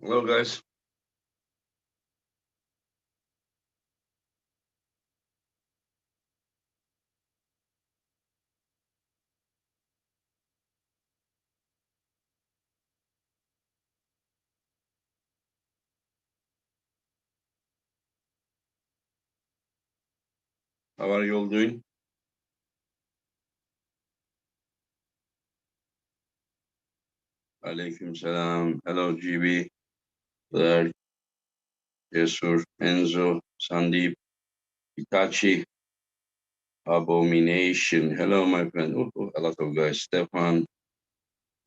Hello, guys. How are you all doing? Alaikum salam. Hello, GB, Blair, Jesur, Enzo, Sandeep, Itachi, Abomination. Hello, my friend. A lot of guys. Stefan,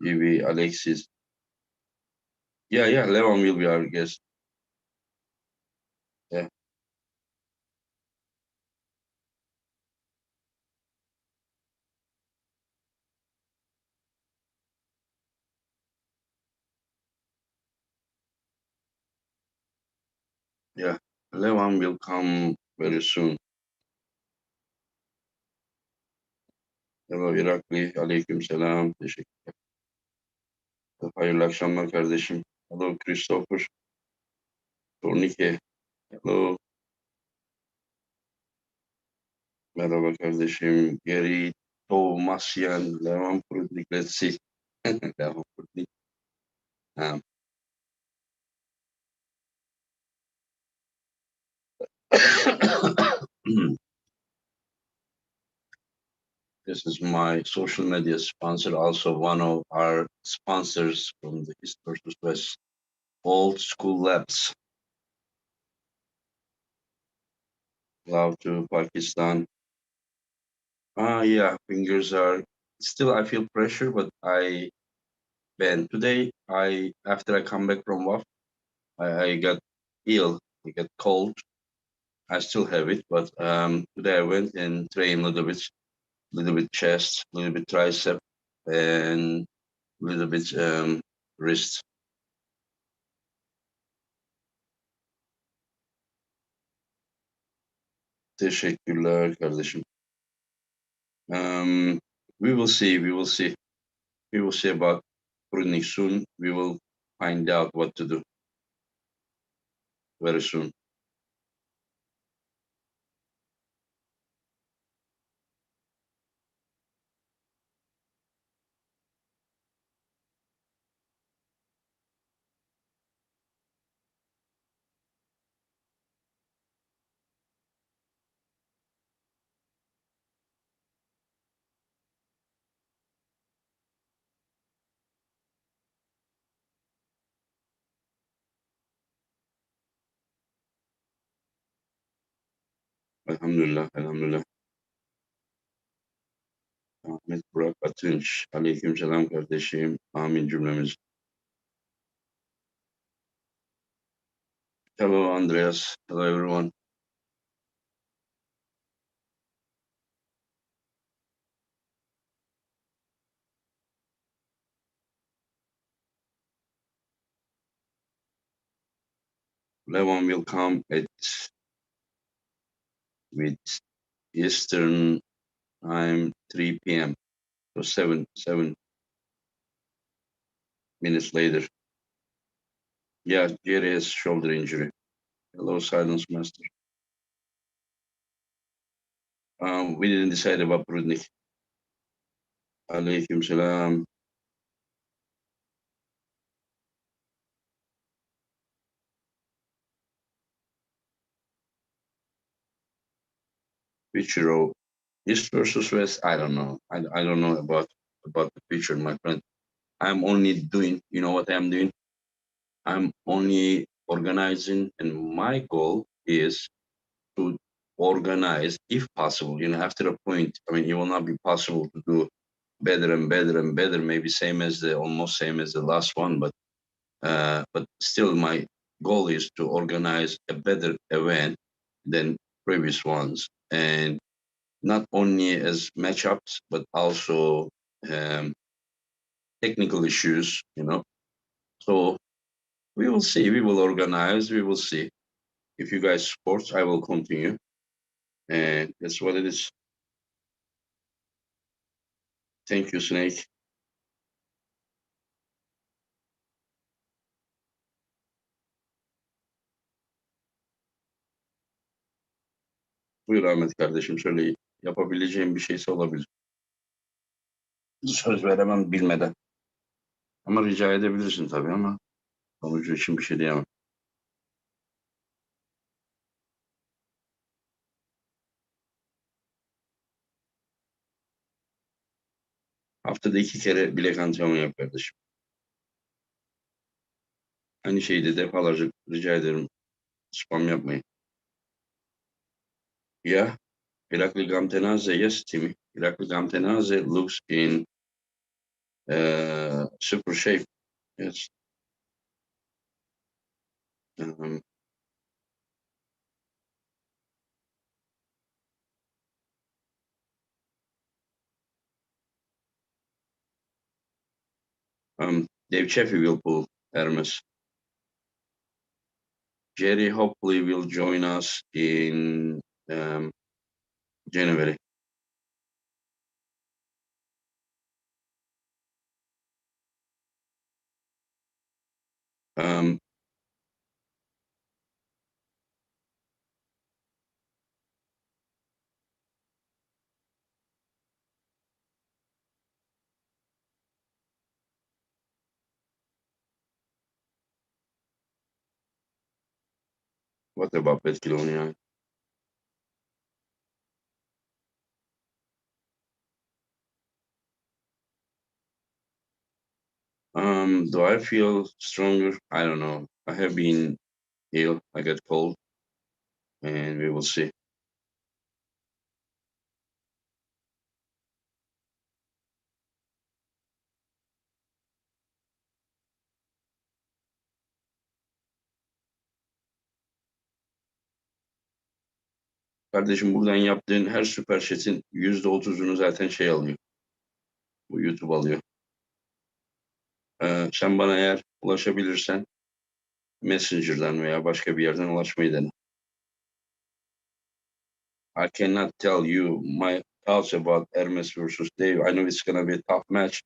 GB, Alexis. Yeah, Levan will be our guest. Yeah, yeah. Levan will come very soon. Hello, Irakli. Alaikum selam. Teşekkür. Hayırlı akşamlar kardeşim. Hello, Christopher. Tornike. Hello. Merhaba kardeşim. Gary, Tomasyan, Levan Prudnik. Let's see. Levan Prudnik. Um, this is my social media sponsor, also one of our sponsors from the East versus West Old School Labs. Love to Pakistan. Yeah, fingers are still. I feel pressure, but man, today after I come back from work, I got ill. I got cold. I still have it, but today I went and trained little bit chest, little bit tricep, and little bit wrist. Teşekkürler kardeşim. Um, we will see. We will see. We will see about pruning soon. We will find out what to do very soon. Elhamdülillah, elhamdülillah. Ahmet Burak Atınç. Aleyküm selam kardeşim. Amin cümlemiz. Hello Andreas. Hello everyone. Levan will come at with Eastern time 3 p.m. So seven minutes later. Yeah, Jerry has shoulder injury. Hello, Silence Master. We didn't decide about Prudnik. Alaikum salam. Future of East versus West. I don't know. I don't know about the future, my friend. I'm only doing. You know what I'm doing? I'm only organizing, and my goal is to organize, if possible. After a point, I mean, it will not be possible to do better and better and better. Maybe almost same as the last one, but still, my goal is to organize a better event than previous ones, and not only as matchups, but also um, technical issues. So we will see. We will organize. We will see. If you guys support, I will continue, and that's what it is. Thank you, Snake. Buyur Ahmet kardeşim, söyle, yapabileceğim bir şeyse olabilir. Söz veremem bilmeden. Ama rica edebilirsin tabii, ama sonucu için bir şey diyemem. Haftada 2 kere bilek antrenmanı yap kardeşim. Aynı şeyi de defalarca rica ederim. Spam yapmayın. Yeah, Irakli Gamtenaze, yes, Timmy. Irakli Gamtenaze looks in super shape. Yes. Um, Dave Chaffee will pull Hermes. Jerry hopefully will join us in January. Um, what about Petkilonia? Do I feel stronger? I don't know. I have been ill. I got cold, and we will see. Kardeşim, buradan yaptığın her süper chat'in %30'unu zaten şey alıyor. Bu YouTube alıyor. Sen bana eğer ulaşabilirsen Messenger'dan veya başka bir yerden ulaşmayı dene. I cannot tell you my thoughts about Hermes versus Dave. I know it's gonna be a tough match.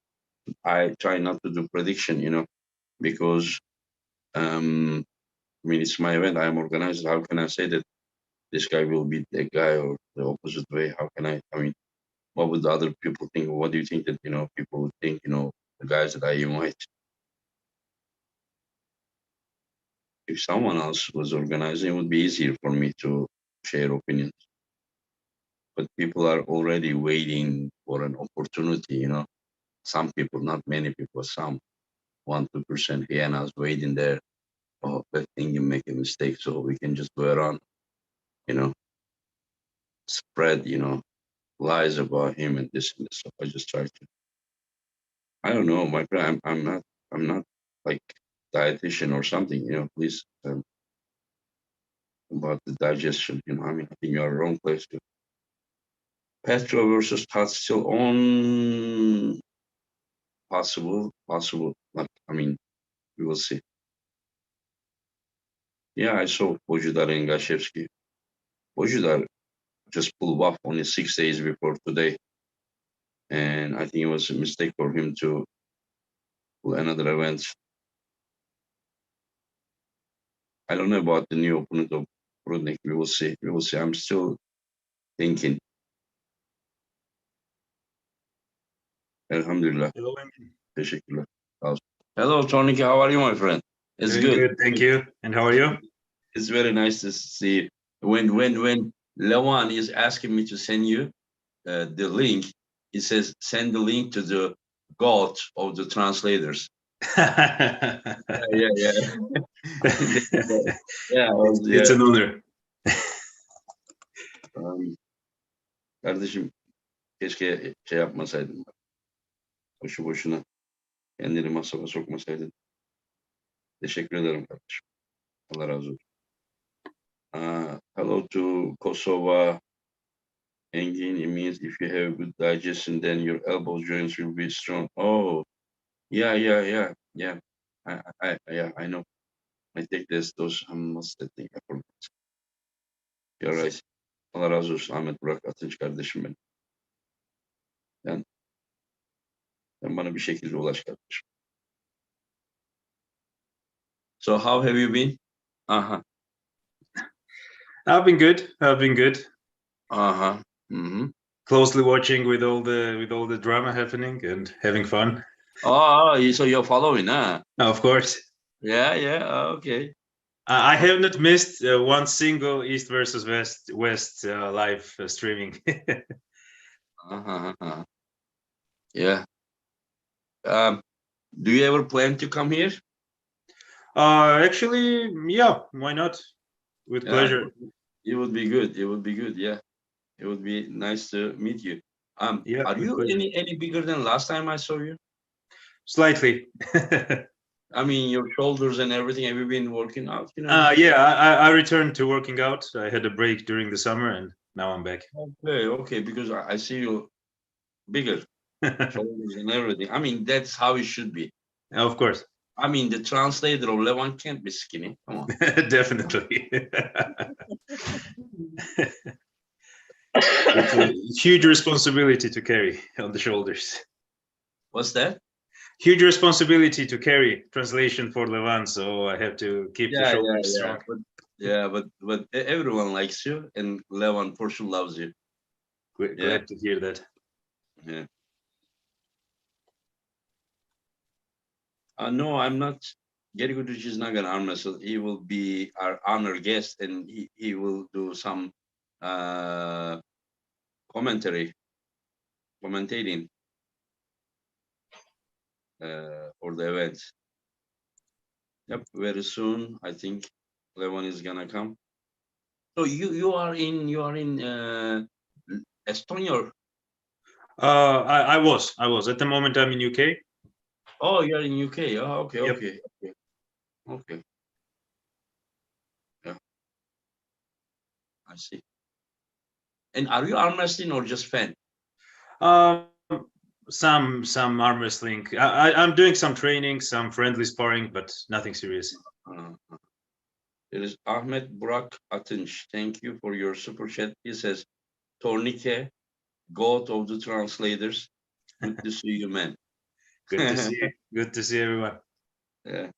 I try not to do prediction, because I mean, it's my event. I'm organized. How can I say that this guy will beat that guy or the opposite way? How can I mean, what would the other people think? What do you think that, people would think, the guys that I invite? If someone else was organizing, it would be easier for me to share opinions. But people are already waiting for an opportunity. Some people, not many people, some 1-2% hyenas waiting there. Oh, that thing you make a mistake, so we can just go around, you know, spread, lies about him and this and this. So I just try to. I don't know, my friend. I'm not like dietitian or something. Please, about the digestion. I mean, I think you're wrong place to. Petro versus Tats still on. Possible. Like, I mean, we will see. Yeah, I saw Bojidar and Gashevsky. Bojidar just pulled off only 6 days before today, and I think it was a mistake for him to pull another event. I don't know about the new opponent of Rudnik. We will see. I'm still thinking. Elhamdülillah. Hello, Emin. Teşekkürler. Hello, Tony. How are you, my friend? It's Doing good. good, thank you. And how are you? It's very nice to see you. When Levan is asking me to send you the link, he says send the link to the god of the translators. Yeah. It's an honor. Kardeşim, keşke şey yapmasaydın. Boşu boşuna kendini masrafa sokmasaydın. Teşekkür ederim kardeşim. Allah razı olsun. Hello to Kosovo. Engin, it means if you have good digestion, then your elbow joints will be strong. Oh, yeah. I know. I take those. What's that thing? I forgot. You're right. Allah razı olsun Ahmet Burak Atınç kardeşim benim. Sen bana bir şekilde ulaş kardeşim. So how have you been? I've been good. Closely watching with all the drama happening and having fun. Oh, so you're following, huh? Of course. Yeah. Okay. I have not missed one single East versus West live streaming. Yeah. Do you ever plan to come here? Actually, yeah, why not? With pleasure. It would be good. It would be good. Yeah. It would be nice to meet you. Yeah, Are with you pleasure. any bigger than last time I saw you? Slightly. I mean, your shoulders and everything. Have you been working out? Yeah, I returned to working out. I had a break during the summer, and now I'm back. Okay. Because I see you bigger shoulders and everything. I mean, that's how it should be. Of course. I mean, the translator of Levan can't be skinny. Come on. Definitely. It's a huge responsibility to carry on the shoulders. What's that? Huge responsibility to carry translation for Levan, so I have to keep the shoulders strong. But everyone likes you, and Levan for sure loves you. Glad to hear that. Yeah. No, I'm not. Gary Goodrich is not gonna arm wrestle. He will be our honored guest, and he will do some commentating for the event. Yep, very soon I think Levan is gonna come. So you are in Estonia. I was at the moment. I'm in UK. Oh, you're in UK. Oh, okay. Yep. Okay. Yeah, I see. And are you arm wrestling or just fan? Some arm wrestling. I'm doing some training, some friendly sparring, but nothing serious. There is Ahmet Burak Atınç. Thank you for your super chat. He says, Tornike, goat of the translators. Good to see you, man. Good to see you. Good to see everyone. Yeah.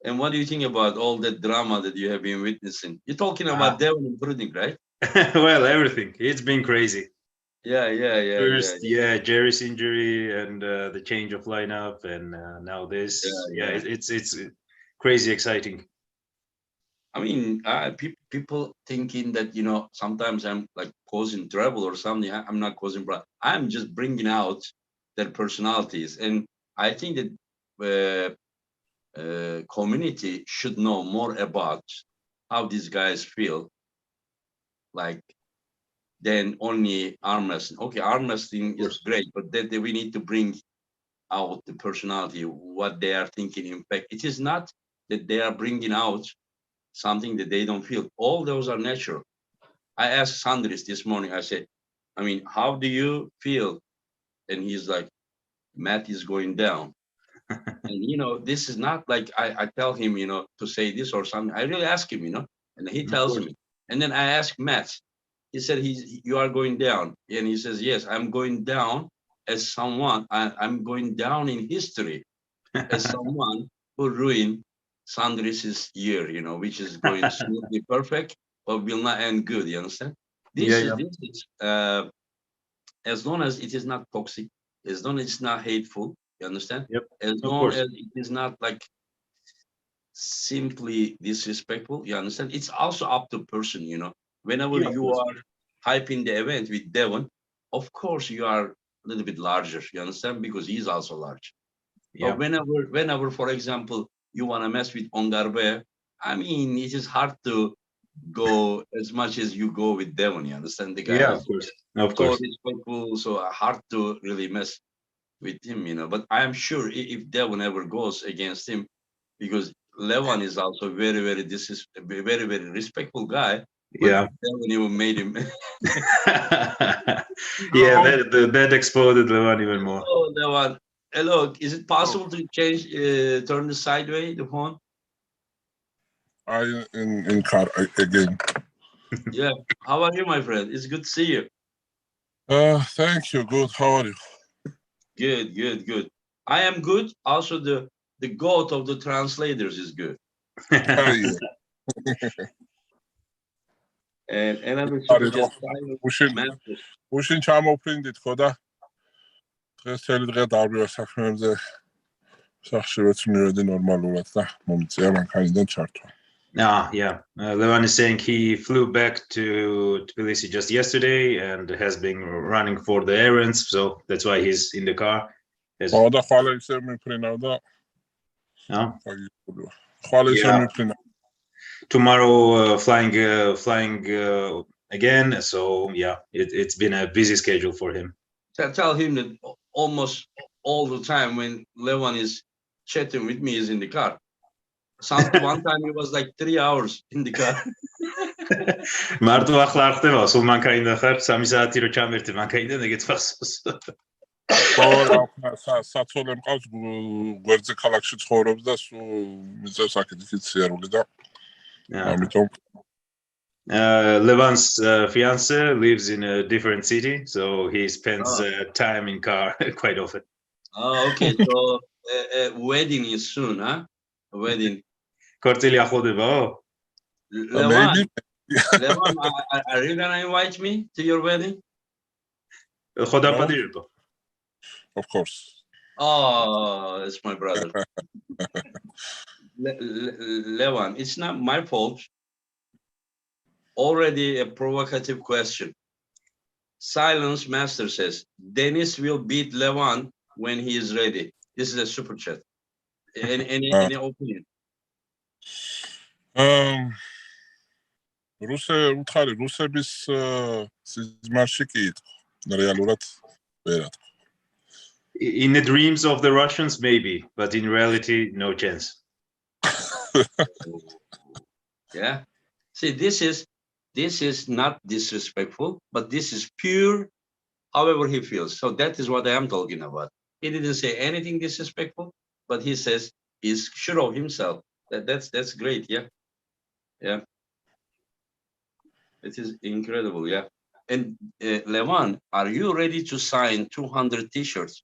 And what do you think about all that drama that you have been witnessing? You're talking about Devon and Bruding, right? Well, everything. It's been crazy. Yeah. First, Jerry's injury and the change of lineup, and now this. It's crazy exciting. I mean, people thinking that sometimes I'm like causing trouble or something. I'm not causing trouble. I'm just bringing out their personalities, and I think that community should know more about how these guys feel, like than only arm wrestling. Okay, arm wrestling is great, but that we need to bring out the personality, what they are thinking. In fact, it is not that they are bringing out something that they don't feel. All those are natural. I asked Sandris this morning, I said, I mean, how do you feel? And he's like, Matt is going down. And this is not like I tell him, to say this or something. I really ask him, and he tells me. And then I ask Matt, he said, you are going down. And he says, yes, I'm going down as someone, I'm going down in history as someone who ruined Sandris's year, which is going smoothly perfect, but will not end good. You understand? This is as long as it is not toxic, as long as it's not hateful. You understand? Yep. As long as it is not like simply disrespectful. You understand? It's also up to person. Whenever you are hyping the event with Devon, of course you are a little bit larger. You understand? Because he's also large. But whenever, for example, you want to mess with Ongarbe, I mean, it is hard to go as much as you go with Devon. You understand? The guy is of so course. respectful, so hard to really mess with him. But I am sure if Devon ever goes against him, because Levan is also very, very respectful guy. But Devon even made him. That exploded Levan even more. Oh, Levan. Hello, is it possible to change, turn the sideway, the phone? I in car again. Yeah. How are you, my friend? It's good to see you. Thank you. Good. How are you? Good. I am good. Also, the goat of the translators is good. Yeah. And another super chat. უშინ ჩამოფრინდით ხო და დღეს წელი დღე დავრიო საქმეებზე სახშივეც მივედი ნორმალურად და მომწია მანქანიდან ჩართვა. Yeah. Levan is saying he flew back to Tbilisi just yesterday and has been running for the errands, so that's why he's in the car. და ხვალე ისე მიფრინავ და ხვალე ისე მიფრინავ. Tomorrow flying again, so yeah, it's been a busy schedule for him. Tell him that almost all the time when Levan is chatting with me is in the car. One time it was like 3 hours in the car. მარტო ახლა არ ხდება, სულ მანქანიდან ხარ, 3 საათი რო ჩამერთი მანქანიდან, ეგეც საცოლე მყავს გვერდზე ქალაქში ცხოვრობს და სულ მიწევს აქეთ სიარული და ამიტომ Levan's fiance lives in a different city, so he spends time in car quite often. Oh, okay. So wedding is soon, huh? Wedding. Korteli ახლოდება? Levan, are you gonna invite me to your wedding? Of course. Oh, that's my brother. Levan, it's not my fault. Already a provocative question. Silence Master says, Dennis will beat Levan when he is ready. This is a super chat. Any opinion? რუსების სიზმარში კი რეალურად ვერად. In the dreams of the Russians, maybe, but in reality, no chance. Yeah. See, this is not disrespectful, but this is pure however he feels. So that is what I am talking about. He didn't say anything disrespectful, but he says he's sure of himself. That's great, yeah. Yeah. It is incredible, yeah. And Levan, are you ready to sign 200 t-shirts?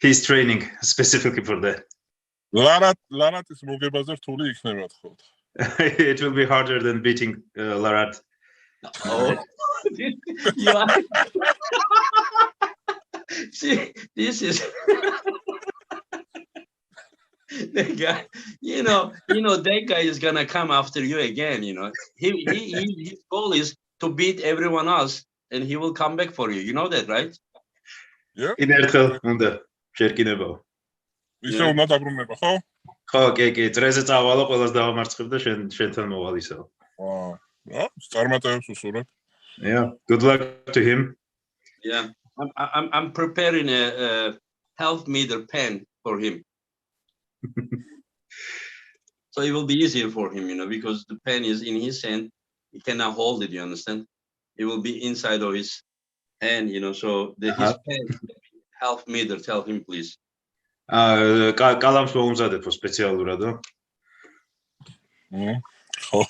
He's training specifically for that. It will be harder than beating Larat. Oh, see, this is the guy. You know, that guy is gonna come after you again. You know, his goal is to beat everyone else, and he will come back for you. You know that, right? Yeah. ისე უნდა დაბრუნება, ხო? ხო, კი, წრეზე წავალო, ყველას დავამარცხებ და შენთან მოვალ ისევ. წარმატებებს უსურვებ. Yeah, good luck to him. Yeah, I'm preparing a health meter pen for him. So it will be easier for him, because the pen is in his hand. He cannot hold it, you understand? It will be inside of his hand, so his pen, health meter, tell him, please. კალამს მოუმზადებ სპეციალურადო. ხო.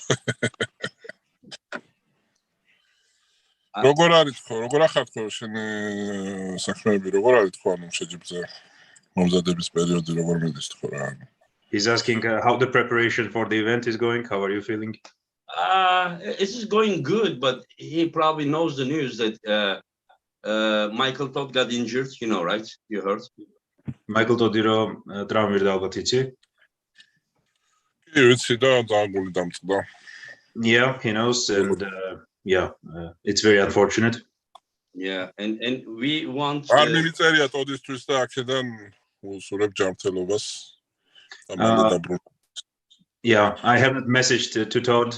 როგორ არის ხო? როგორ ახართ ხო შენ საქმეები როგორ არის ხო ანუ შეჯიბზე მომზადების პერიოდი როგორ მიდის ხო რა? He's asking how the preparation for the event is going. How are you feeling? It's going good, but he probably knows the news that Michael Todd got injured, right? You heard? Michael Todd-ი რომ ტრამვირდა ალბათ იცი? კი, ვიცი და დააგული დამწყდა. Yeah, he knows, and it's very unfortunate. Yeah, and we want. არ მიმიწერია ტოდისთვის და აქედან უსურებ ჯანმრთელობას. Yeah, I haven't messaged to Todd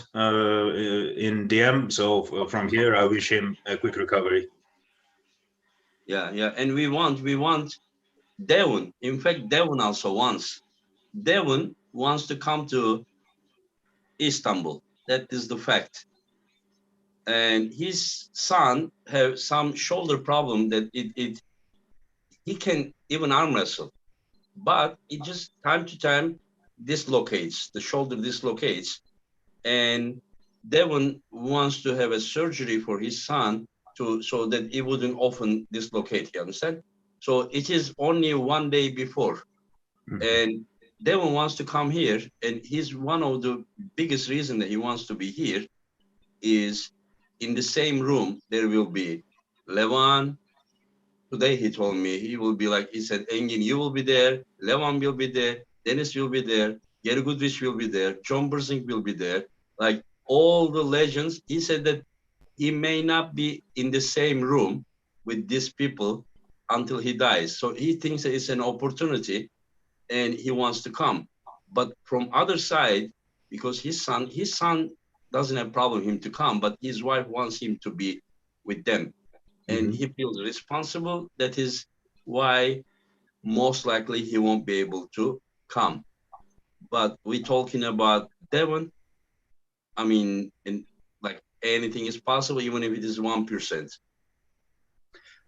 in DM, so from here I wish him a quick recovery. Yeah, and we want Devon. In fact, Devon also wants. Devon wants to come to Istanbul. That is the fact. And his son has some shoulder problem that he can even arm wrestle, but it just time to time dislocates. The shoulder dislocates, and Devon wants to have a surgery for his son so that it wouldn't often dislocate. You understand? So it is only one day before. And Devon wants to come here, and he's one of the biggest reason that he wants to be here is in the same room there will be Levan. Today he told me he said, Engin, you will be there, Levan will be there, Dennis will be there, Gary Goodrich will be there, John Burzink will be there, like all the legends. He said that he may not be in the same room with these people until he dies. So he thinks that it's an opportunity and he wants to come. But from other side, because his son doesn't have problem him to come, but his wife wants him to be with them. And he feels responsible. That is why most likely he won't be able to come. But we're talking about Devon. I mean, like anything is possible, even if it is 1%.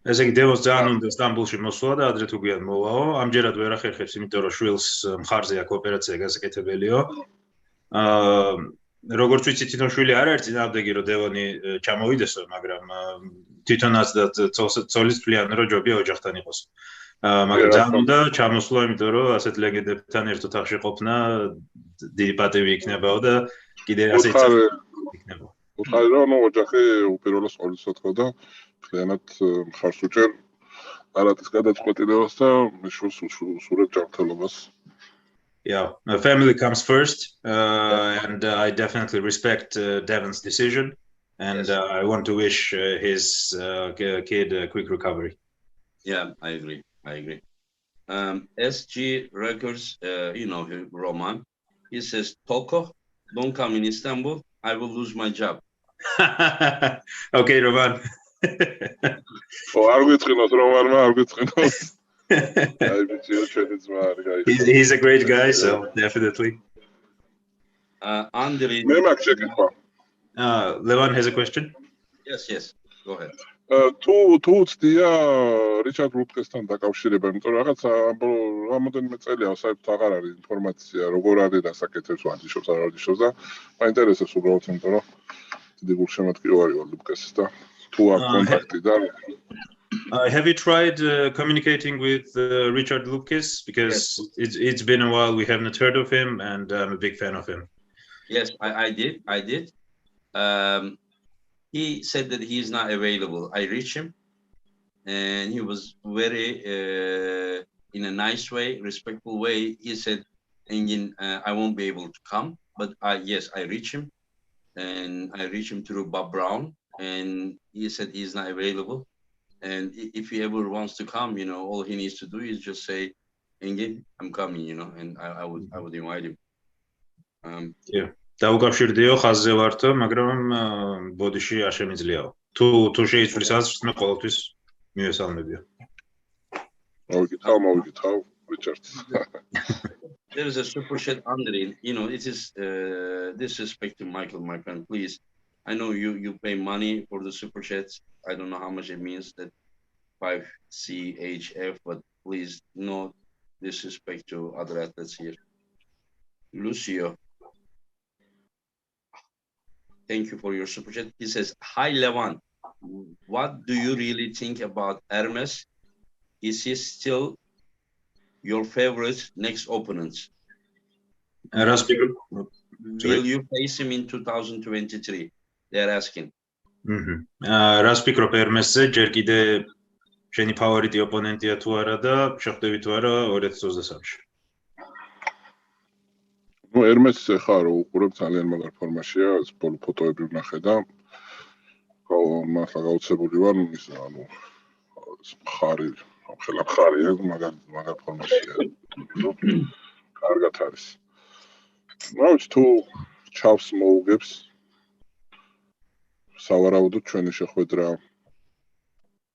ესე იგი დევონს ძალიან უნდა სტამბულში მოსვლა და ადრე თუ გვიან მოვაო. ამჯერად ვერ ახერხებს, იმიტომ რომ შვილს მხარზე აქვს ოპერაცია გასაკეთებელიო. როგორც ვიცი, თვითონ შვილი არ არის წინააღმდეგი, რომ დევონი ჩამოვიდესო, მაგრამ თვითონაც და ცოლისთვლიან რომ ჯობია ოჯახთან იყოს. მაგრამ ძალიან უნდა ჩამოსვლა, იმიტომ რომ ასეთ ლეგენდებთან ერთად ახში ყოფნა დიდი პატივი იქნებაო და კიდე ასე იქნება. უთხარი რომ ოჯახი უპირველეს ყოვლისა თქო და მთლიანად მხარს უჭერ არათის გადაწყვეტილებას და მის სურეთ ჯანმრთელობას. Yeah, family comes first, and I definitely respect Devon's decision, and I want to wish his kid a quick recovery. Yeah, I agree. SG Records, you know him, Roman. He says, Toko, don't come in Istanbul. I will lose my job. Okay, Roman. He's a great guy, so definitely. Andrei. Levan has a question. Yes. Go ahead. თუ უცდია რიჩარდ ლუკესთან დაკავშირება, იმიტომ რომ რაღაცა რამოდენიმე წელია საერთოდ აღარ არის ინფორმაცია, როგორ არის დასაკეთებს ვარჯიშობს, არ ვარჯიშობს და მაინტერესებს უბრალოდ, იმიტომ რომ დიდი გულშემატკივარი ვარ ლუკესის და თუ აქვს კონტაქტი და have you tried communicating with Richard Lucas? Because it's been a while, we haven't heard of him, and I'm a big fan of him. Yes, I did. He said that he is not available. I reached him, and he was very, in a nice way, respectful way. He said, Engin, I won't be able to come, but I reached him, and I reached him through Bob Brown, and he said he's not available. And if he ever wants to come, all he needs to do is just say, Engin, I'm coming, and I would invite him. Yeah. დაუკავშირდიო ხაზზე ვართო, მაგრამ ბოდიში არ შემიძლიაო. თუ შეიცვლის აზრს, მე ყოველთვის მივესალმებია. მოვიკითხავ, Richard. There is a super chat under it. It is disrespect to Michael, my friend. Please, I know you pay money for the super chats. I don't know how much it means, that 5CHF, but please, no disrespect to other athletes here. Lucio. Thank you for your super chat. He says, hi, Levan. What do you really think about Hermes? Is he still your favorite next opponent? Will you face him in 2023? They're asking. რას ფიქრობ ერმესზე, ჯერ კიდე შენი ფავორიტი ოპონენტია თუ არა და შეხვდები თუ არა 2023-ში? ერმესი ხა რო უყურებ, ძალიან მაგარ ფორმაშია, ეს ბოლო ფოტოები ვნახე და მართლა გაუცებული ვარ, მხარი, ხელა მხარია, მაგარ ფორმაშია. კარგად არის. ნაუჩ თუ ჩავს მოუგებს სავარაუდოდ ჩვენი შეხვედრა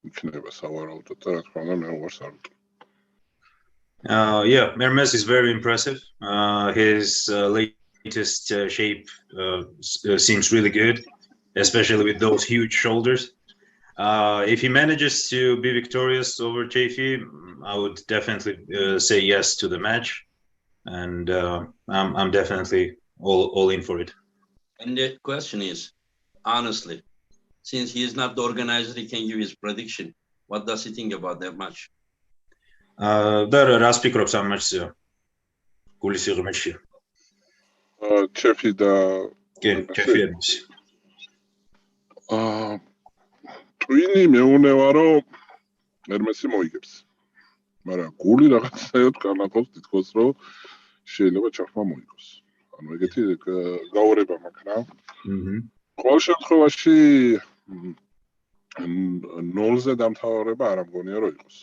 იქნება სავარაუდოდ და რა თქმა უნდა მე უარს არ ვუტყვი. Yeah, Hermes is very impressive. His latest shape seems really good, especially with those huge shoulders. If he manages to be victorious over Chafee, I would definitely say yes to the match, and I'm definitely all in for it. And the question is, honestly, since he is not the organizer, he can give his prediction. What does he think about that match? და რას ფიქრობს ამ მატჩზე? გულის სიღრმეში. ჩეფი და კი, ჩეფი ერმესი. ტვინი მეუნევა რომ ერმესი მოიგებს. მაგრამ გული რაღაცაოდ განახობს თითქოს რომ შეიძლება ჩახმა მოიგოს. ანუ ეგეთი გაურება მაქვს რა. ყოველ შემთხვევაში 0-ზე დამთავრება არ ამგონია რომ იყოს.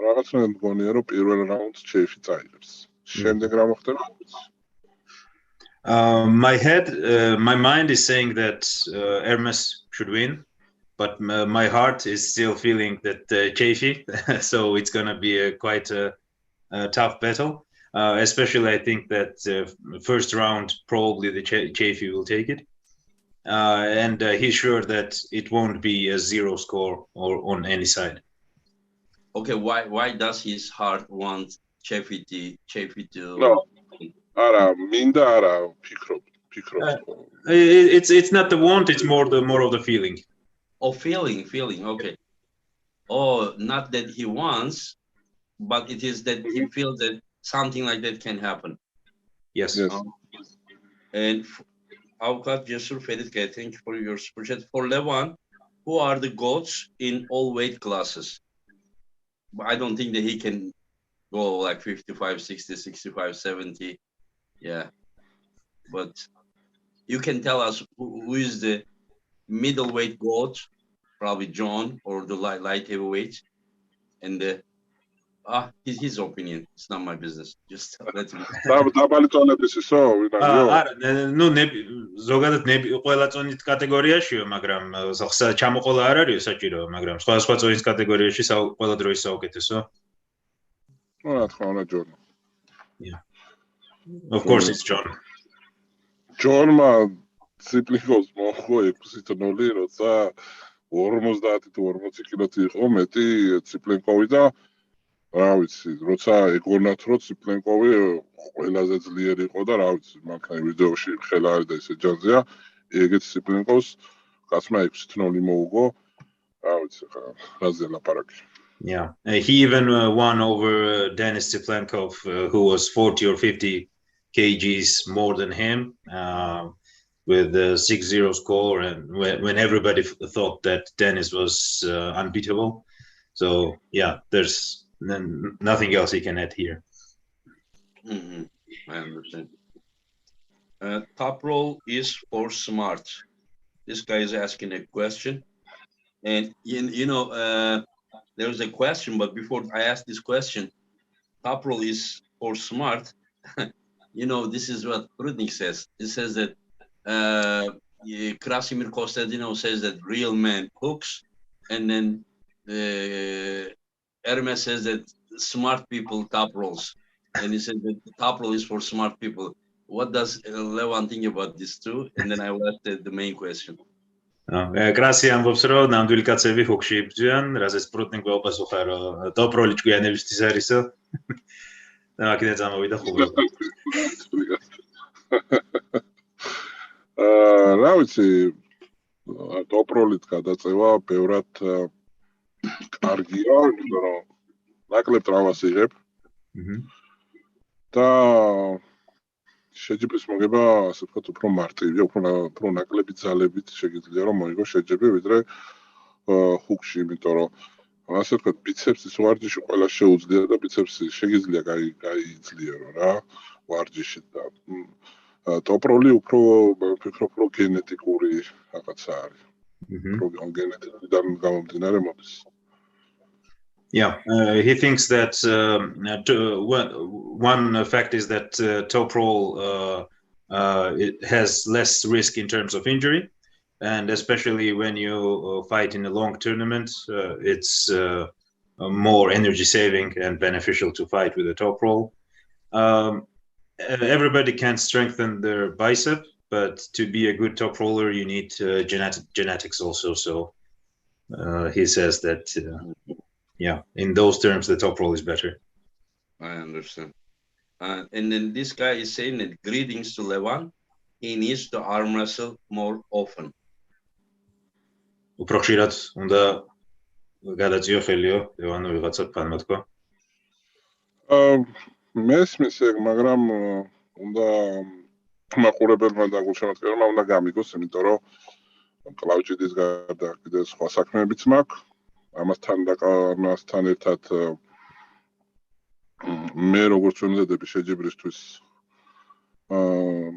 რაღაცნაირად მგონია რომ პირველ რაუნდს ჩეფი წაიღებს. შემდეგ რა მოხდება? My mind is saying that Hermes should win, but my heart is still feeling that Chafee, so it's going to be quite a tough battle. Especially, I think that first round probably the Chafee will take it, and he's sure that it won't be a 0 score or on any side. Okay, why does his heart want Chafee to? No. Ara, minda ara, pikrob. It's not the want; it's more of the feeling. Oh, feeling. Okay. Oh, not that he wants, but it is that he feels that something like that can happen. Yes. And Avukat Cesur Feritke, thank you for your super chat. For Levan, who are the goats in all weight classes? I don't think that he can go like 55, 60, 65, 70. Yeah, but you can tell us who is the middleweight goat, probably John, or the light heavyweight, and his opinion. It's not my business. Just let him. ნუ ზოგადად ყველა წონის კატეგორიაშიო, მაგრამ ჩამოყოლა არ არისო საჭირო, მაგრამ სხვა წონის კატეგორიაში ყველა დროის საუკეთესო. რა თქმა უნდა, John. Yeah. Of course it's John. John-მა ციპლიკოს მოხო 6-0, როცა 50 თუ 40 კილოთი იყო მეტი ციპლენკოვი და რა ვიცი, როცა ეგონათ რომ ციპლენკოვი ყველაზე ძლიერი იყო და რა ვიცი, მანქანა ვიდეოში ხელარი და ესე ჯანზეა, ეგეთ ციპლენკოვს კაცმა 6-0 მოუგო, რა ვიცი, რაზე ლაპარაკი. Yeah, he even won over Denis Tsiplenkov, who was 40 or 50 kgs more than him, with a 6-0 score, and when everybody thought that Denis was unbeatable. So yeah, there's nothing else he can add here. I understand. Top roll is for smart. This guy is asking a question, and there was a question, but before I ask this question, top roll is for smart. This is what Rudnik says. He says that Krasimir Kostadinov says that real man cooks, and then Hermes says that smart people top rolls, and he said that the top roll is for smart people. What does Levan think about this too? And then I will ask the main question. კრასი ამბობს, რომ ნამდვილი კაცები ჰუქში იბრძვიან, რასაც პრუტნიკ გვეუბნებოდა, რომ ტოპ როლი ჭკვიანებისთვის არისო. და აქედან წამოვიდა ხუბი. რა ვიცი, ტოპ როლით გადაწევა ბევრად კარგია, იმიტომ რომ ნაკლებ ტრავმას იღებ. და შეჯიბრის მოგება, ასე ვთქვათ, უფრო მარტივია, უფრო ნაკლები ძალებით შეგიძლია რომ მოიგო შეჯიბრი, ვიდრე ჰუქში, იმიტომ რომ ასე ვთქვათ, ბიცეპსის ვარჯიში ყველა შეუძლია და ბიცეპსი შეგიძლია გაიძლიერო რა ვარჯიში და ტოპ როლი უფრო ვფიქრობ, რომ გენეტიკური რაღაცა არის. უფრო გენეტიკიდან გამომდინარე მოდის. Yeah, he thinks that one fact is that top roll it has less risk in terms of injury, and especially when you fight in a long tournament, it's more energy saving and beneficial to fight with a top roll. Everybody can strengthen their bicep, but to be a good top roller, you need genetics also. So he says that. Yeah, in those terms, the top roll is better. I understand. And then this guy is saying that greetings to Levan. He needs to arm wrestle more often. უფრო ხშირად უნდა გადაწიო ხელიო, ლევანო ვიღაცა ფანმა თქვა. მესმის ეგ, მაგრამ უნდა მაყურებელმა და გულშემატკივრებმა უნდა გამიგოს, იმიტომ რომ კლავჭიდის გარდა კიდე სხვა საქმეებიც მაქვს. ამასთან ერთად მე როგორც ვემზადები შეჯიბრისთვის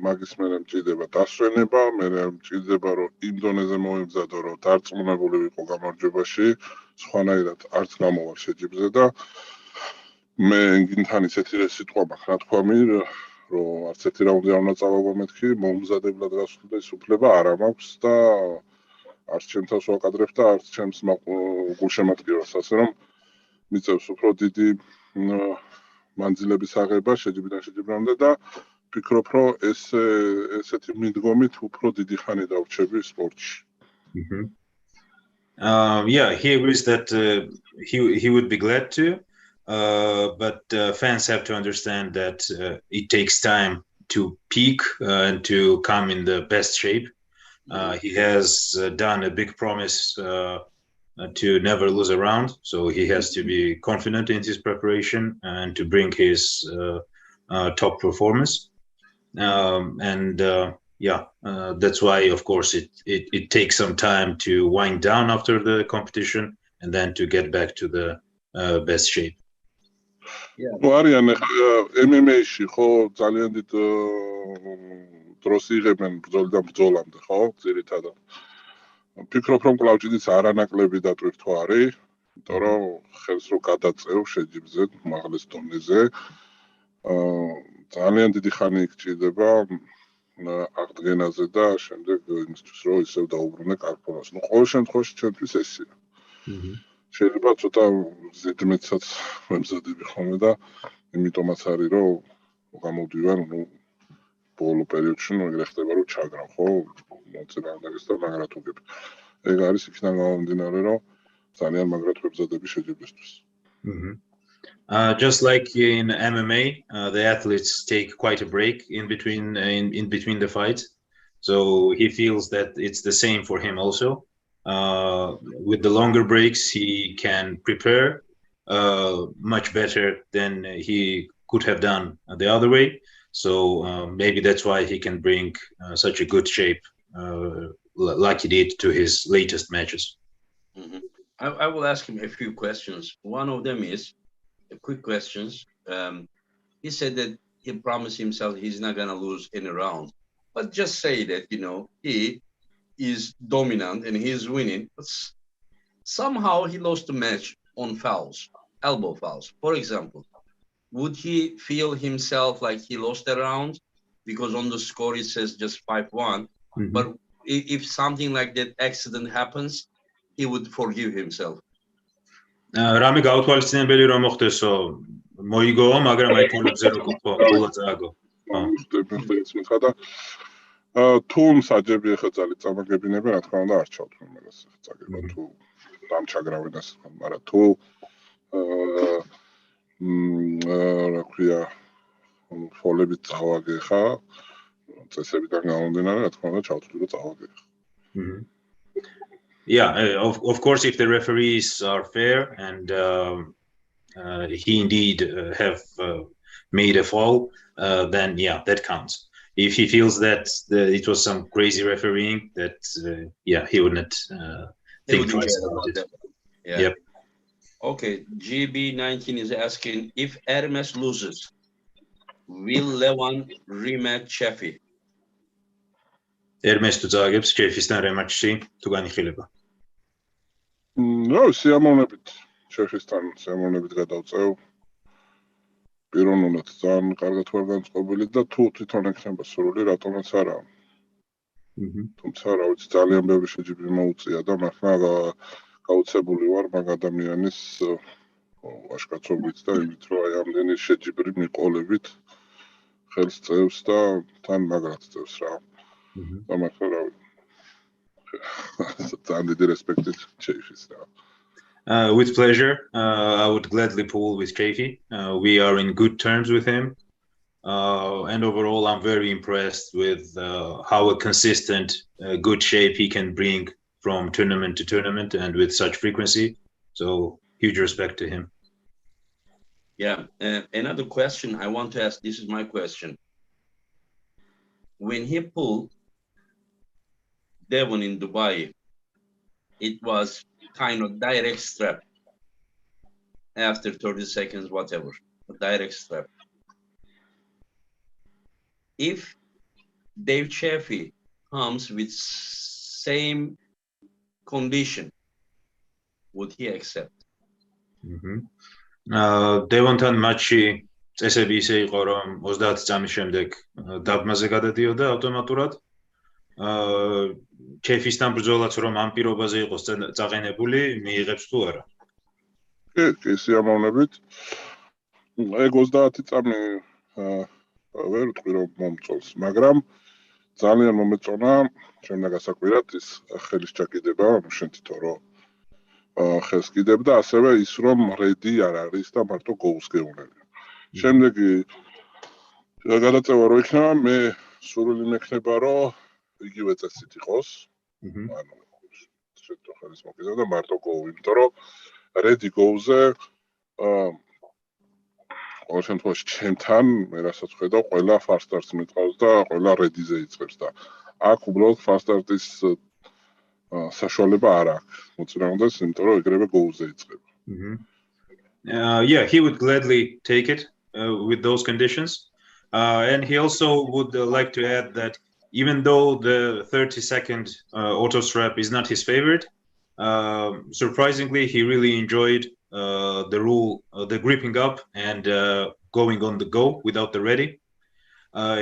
მაგის მერე მჭირდება დასვენება, მერე მჭირდება რომ იმ დონეზე მოვემზადო, რომ დარწმუნებული ვიყო გამარჯვებაში, სხვანაირად არც გამოვალ შეჯიბრზე და მე გინთან ისეთი სიტყვა მაქვს, რა თქვა მის, რომ არც ერთი რაუნდი არ უნდა წავაგო მეთქი, მომზადებლად გასვლა ის უფლება არ მაქვს და არც ჩემ თავს ვაკადრებ და არც ჩემს გულშემატკივრებს, ასე რომ მიწევს უფრო დიდი მანძილების აღება შეჯიბრიდან შეჯიბრამდე და ვფიქრობ, რომ ესეთი მიდგომით უფრო დიდი ხანი დავრჩები სპორტში. Yeah, he agrees that he would be glad to, but fans have to understand that it takes time to peak and to come in the best shape. He has done a big promise to never lose a round, so he has to be confident in his preparation and to bring his top performance. That's why, of course, it takes some time to wind down after the competition and then to get back to the best shape. არიან MMA-ში ხო ძალიან დიდ დროს იღებენ ბრძოლიდან ბრძოლამდე, ხო, ძირითადად. ვფიქრობ, რომ კლავჭიდიც არანაკლები დატვირთვა არის, იმიტომ რომ ხელს რო გადაწევ შეჯიბრზე, მაღლის დონეზე, ძალიან დიდი ხანი გჭირდება აღდგენაზე და შემდეგ იმისთვის, რომ ისევ დაუბრუნე კარგ ფორმას. ნუ ყოველ შემთხვევაში ჩემთვის ესეა. შეიძლება ცოტა ზედმეტსაც ვემზადები ხოლმე და იმიტომაც არის, რომ გამოვდივარ, ნუ ბოლო პერიოდში, ნუ ეგრე ხდება, რომ ჩაგრავ, ხო? მოწინააღმდეგეს და მაგრად უგებ. ეგ არის იქიდან გამომდინარე, რომ ძალიან მაგრად ვემზადები შეჯიბრისთვის. Just like in MMA, the athletes take quite a break in between the fights, so he feels that it's the same for him also. With the longer breaks, he can prepare much better than he could have done the other way. So maybe that's why he can bring such a good shape like he did to his latest matches. I will ask him a few questions. One of them is quick questions. He said that he promised himself he's not going to lose any round, but just say that, he is dominant and he is winning, but somehow he lost the match on fouls, elbow fouls. For example, would he feel himself like he lost the round because on the score it says just 5-1, but if something like that accident happens, he would forgive himself. რამე გაუთვალისწინებელი რომ მოხდესო, მოიგოო, მაგრამ აი კონებზე რო გოლა წააგო. თუ საჯები ახლა ძალით წამაგებინებენ, რა თქმა უნდა არ ჩავთვლი მაგას წაგება თუ დამჩაგრავენ ასე, მაგრამ თუ რა ქვია ფოლებით წავაგე ხა, წესებიდან გამომდინარე, რა თქმა უნდა ჩავთვლი რომ წავაგე ხა. Yeah, of course, if the referees are fair and he indeed have made a foul, then yeah, that counts. If he feels that it was some crazy refereeing, that he would not think twice about it. Yeah. Yep. Okay, GB19 is asking, if Hermes loses, will Levan rematch Chefi? Hermes tu წააგებს Chefi-სთან rematch-ში თუ განიხილება. ნუ სიამოვნებით Chefi-სთან სიამოვნებით გადავწევ. პიროვნულად ძალიან კარგად ვარ განწყობილი და თუ თვითონ ექნება სრული, რატომაც არა. თუმცა რა ვიცი, ძალიან ბევრი შეჯიბრი მოუწია და მართლა გაუცებული ვარ მაგ ადამიანის ვაჟკაცობით და იმით, რომ აი ამდენი შეჯიბრი მიყოლებით ხელს წევს და თან მაგრად წევს რა. და მართლა რა ვიცი. ძალიან დიდი რესპექტი Chefi-ს რა. With pleasure, I would gladly pull with Chefi. We are in good terms with him. And overall, I'm very impressed with how a consistent, good shape he can bring from tournament to tournament and with such frequency. So huge respect to him. Yeah. Another question I want to ask. This is my question. When he pulled Devon in Dubai, it was kind of direct strap after 30 seconds, whatever, a direct strap. If Dave Chaffee comes with same condition, would he accept? დევონთან მატჩი წესები ისე იყო, რომ 30 წამის შემდეგ დაბმაზე გადადიოდა ავტომატურად. ჩეფისთან ბრძოლაც რომ ამ პირობაზე იყოს წაყენებული, მიიღებს თუ არა? კი, სიამოვნებით. ეგ 30 წამი ვერ ვთქვი რომ მომწონს, მაგრამ ძალიან მომეწონა ჩემნა გასაკვირად ის ხელის ჩაკიდება, შენ თვითონ რომ ხელს კიდებ და ასევე ის რომ რედი არ არის და მარტო გოულს გეუნერია. შემდეგი გადაწევა რო იქნება, მე სურვილი მექნება რომ იგივე წესით იყოს. ანუ შენ თვითონ ხელის მოკიდებ და მარტო გოული, იმიტომ რომ რედი გოულზე ყოველ შემთხვევაში ჩემთან მე რასაც ხედავ, ყველა ფასტარტს მეტყავს და ყველა რედიზე იწყებს და აქ უბრალოდ ფასტარტის საშუალება არ აქვს. მოწინააღმდეგეს, იმიტომ რომ ეგრევე გოულზე იწყება. Yeah, he would gladly take it with those conditions. And he also would like to add that even though the 30-second auto strap is not his favorite, surprisingly, he really enjoyed the rule, the gripping up and going on the go without the ready.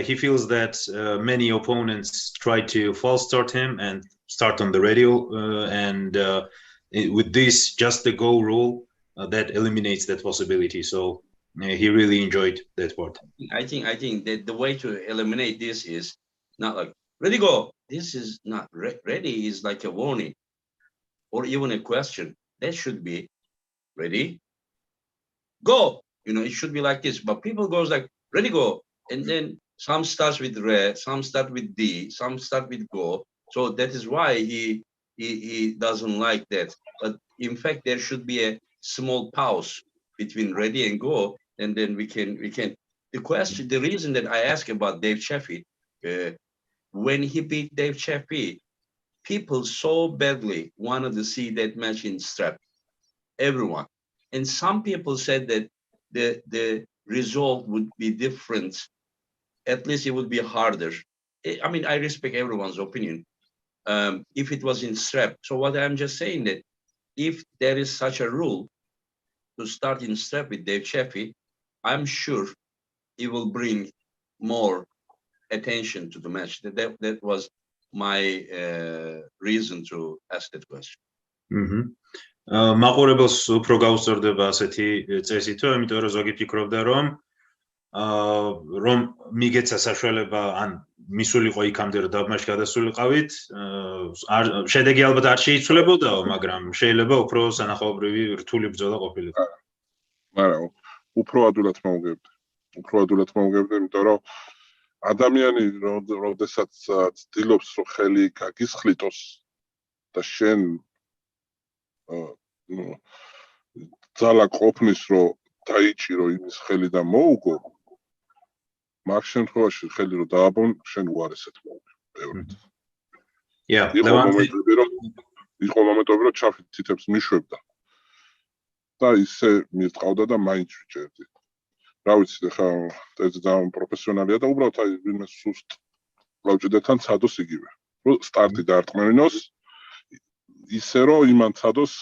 He feels that many opponents try to false start him and start on the radio, and with this, just the go rule, that eliminates that possibility. So he really enjoyed that part. I think that the way to eliminate this is not like ready go. This is not ready. Is like a warning or even a question. That should be ready go. You know, it should be like this. But people goes like ready go, and then some starts with red, some start with D, some start with go. So that is why he doesn't like that. But in fact, there should be a small pause between ready and go, and then we can. The reason that I ask about Dave Chaffee, when he beat Dave Chaffee, people so badly wanted to see that match in strap. Everyone, and some people said that the result would be different. At least it would be harder. I mean, I respect everyone's opinion. If it was in strap. So what I'm just saying that if there is such a rule to start in strap with Dave Chaffee, I'm sure it will bring more attention to the match. That was my reason to ask that question. მაყურებელს უფრო გაუსწორდება ასეთი წესითო, იმიტომ რომ ზოგი ფიქრობდა რომ მიგეცა საშუალება ან მისულიყო იქამდე რომ დაბმაში გადასულიყავით, შედეგი ალბათ არ შეიცვლებოდაო, მაგრამ შეიძლება უფრო სანახაობრივი რთული ბრძოლა ყოფილიყო. მაგრამ უფრო ადვილად მოვგებდი, იმიტომ რომ ადამიანი როდესაც ცდილობს რომ ხელი გაგისხლიტოს და შენ ძალა ყოფნის რომ დაიჭირო იმის ხელი და მოუგო, მაგ შემთხვევაში ხელი რომ დააბონ, შენ უარესად მოუგე ბევრად. იყო მომენტები რომ ჩაფი თითებს მიშვებდა და ისე მირტყავდა და მაინც ვიჭერდი. რა ვიცი, ხა ეს ძალიან პროფესიონალია და უბრალოდ აი ვინმე სუსტ ლავჭედათან ცადოს იგივე. რომ სტარტი დაარტყმევინოს ისე რომ იმან ცადოს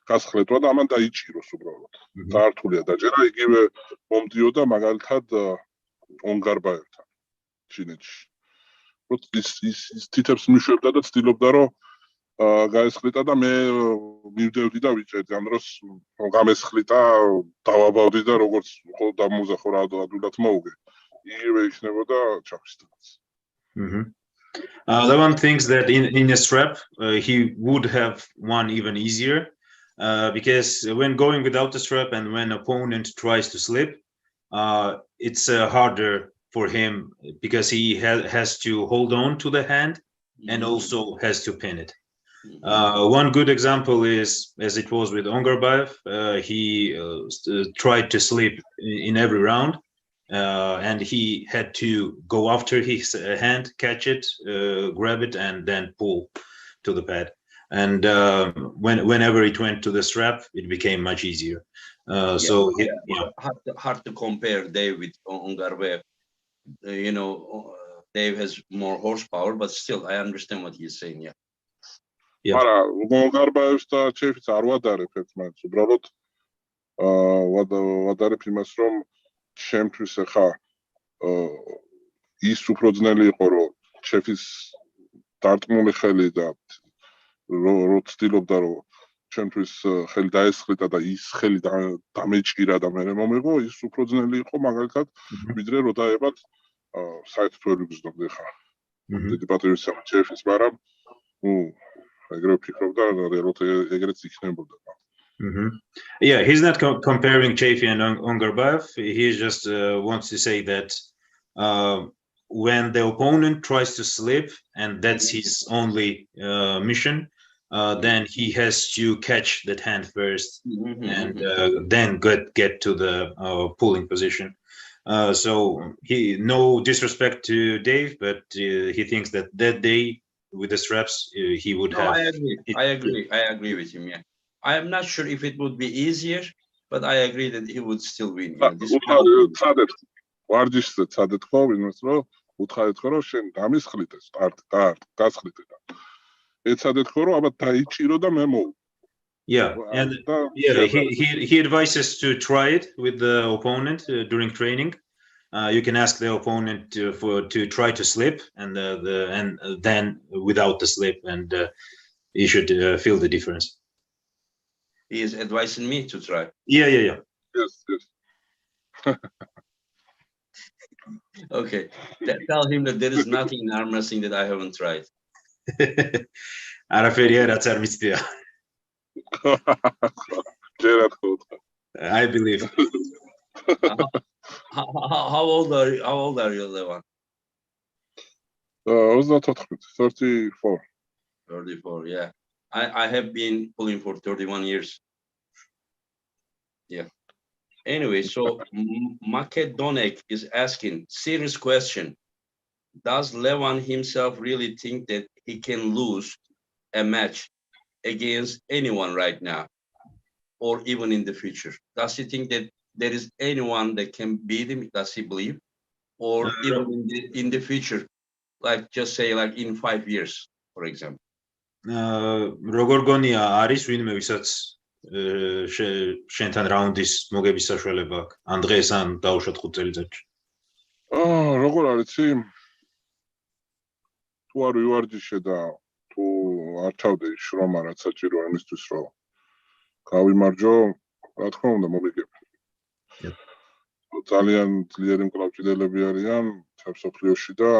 გასხლეტვა და ამან დაიჭიროს უბრალოდ. გაართულია დაჯერა, იგივე მომდიოდა მაგალითად ონგარბაევთან ჩინეთში. რომ ის თითებს მიშვებდა და ცდილობდა რომ გაესხლიტა და მე მივდევდი და ვიჭერდი. ამ დროს გამესხლიტა, დავაბავდი და როგორც ხო დამუზახო რა ადვილად მოუგე. იგივე იქნებოდა ჩაფისთანაც. Levan thinks that in a strap he would have won even easier because when going without the strap and when opponent tries to slip, it's harder for him because he has to hold on to the hand and also has to pin it. One good example is, as it was with Ongarbayev, he tried to sleep in every round, and he had to go after his hand, catch it, grab it, and then pull to the pad. And whenever it went to the strap, it became much easier. So hard to compare Dave with Ongarbayev. Dave has more horsepower, but still, I understand what he's saying. Yeah. არა, Ongarbayevs და Chefs არ ვადარებ ერთმანეთს, უბრალოდ ვადარებ იმას, რომ ჩემთვის ახლა ის უფრო ძნელი იყო, რომ Chefs დარტყმული ხელი და რო ცდილობდა, რომ ჩემთვის ხელი დაესხლიტა და ის ხელი დამეჭირა და მე მომიღო, ის უფრო ძნელი იყო მაგალითად, ვიდრე რო დაებად საერთოდ ვერ ვიგრძნობდი ხა. დიდი პატივისცემა Chefs, მაგრამ Yeah, he's not comparing Chafee and Ongarbayev. He just wants to say that when the opponent tries to slip and that's his only mission, then he has to catch that hand first and then get to the pulling position. So no disrespect to Dave, but he thinks that day with the straps, he would have. I agree with him. Yeah, I am not sure if it would be easier, but I agree that he would still win. Yeah, and he advises to try it with the opponent during training. You can ask the opponent to try to slip and then without the slip, and you should feel the difference. He is advising me to try. Yeah. Yes. Okay, tell him that there is nothing in arm wrestling that I haven't tried. I believe. How old are you, Levan? 34. 34, yeah. I have been pulling for 31 years. Yeah. Anyway, so Makedonek is asking, serious question. Does Levan himself really think that he can lose a match against anyone right now or even in the future? Does he think that there is anyone that can beat him? Does he believe? Or even in the future, like just say like in 5 years, for example? როგორ გონია არის ვინმე ვისაც შენთან რაუნდის მოგების საშუალება აქვს ან დღეს ან დაუშვათ 5 წელიწადში? როგორ არის იცი? თუ არ ვივარჯიშე და თუ არ ჩავდე შრომა რაც საჭიროა იმისთვის რომ გავიმარჯო, რა თქმა უნდა მომიგებ. ძალიან ძლიერი მკლავჭიდელები არიან მსოფლიოში და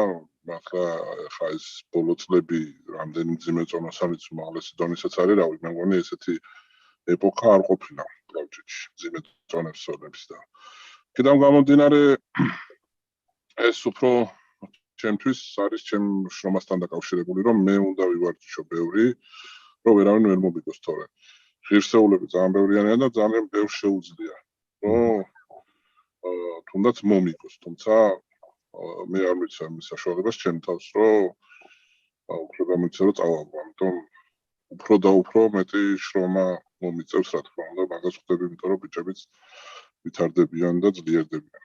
ახლა ეს ბოლო წლები რამდენი მძიმე წონასაც უმაღლესი დონესაც არის, რავი, მე მგონი ესეთი ეპოქა არ ყოფილა მკლავჭიდში, მძიმე წონებს სოლებს და კიდევ გამომდინარე ეს უფრო ჩემთვის არის ჩემ შრომასთან დაკავშირებული, რომ მე უნდა ვივარჯიშო ბევრი, რომ ვერავინ ვერ მომიგოს თორე. ღირსეულები ძალიან ბევრი არიან და ძალიან ბევრს შეუძლია, რომ თუნდაც მომიგოს, თუმცა მე არ ვიცი ამ საშუალებას ჩემ თავს, რომ უფრო გამიცა რომ წავალო, ამიტომ უფრო და უფრო მეტი შრომა მომიწევს, რა თქმა უნდა, მაგას ხვდები, იმიტომ რომ ბიჭებიც ვითარდებიან და ძლიერდებიან.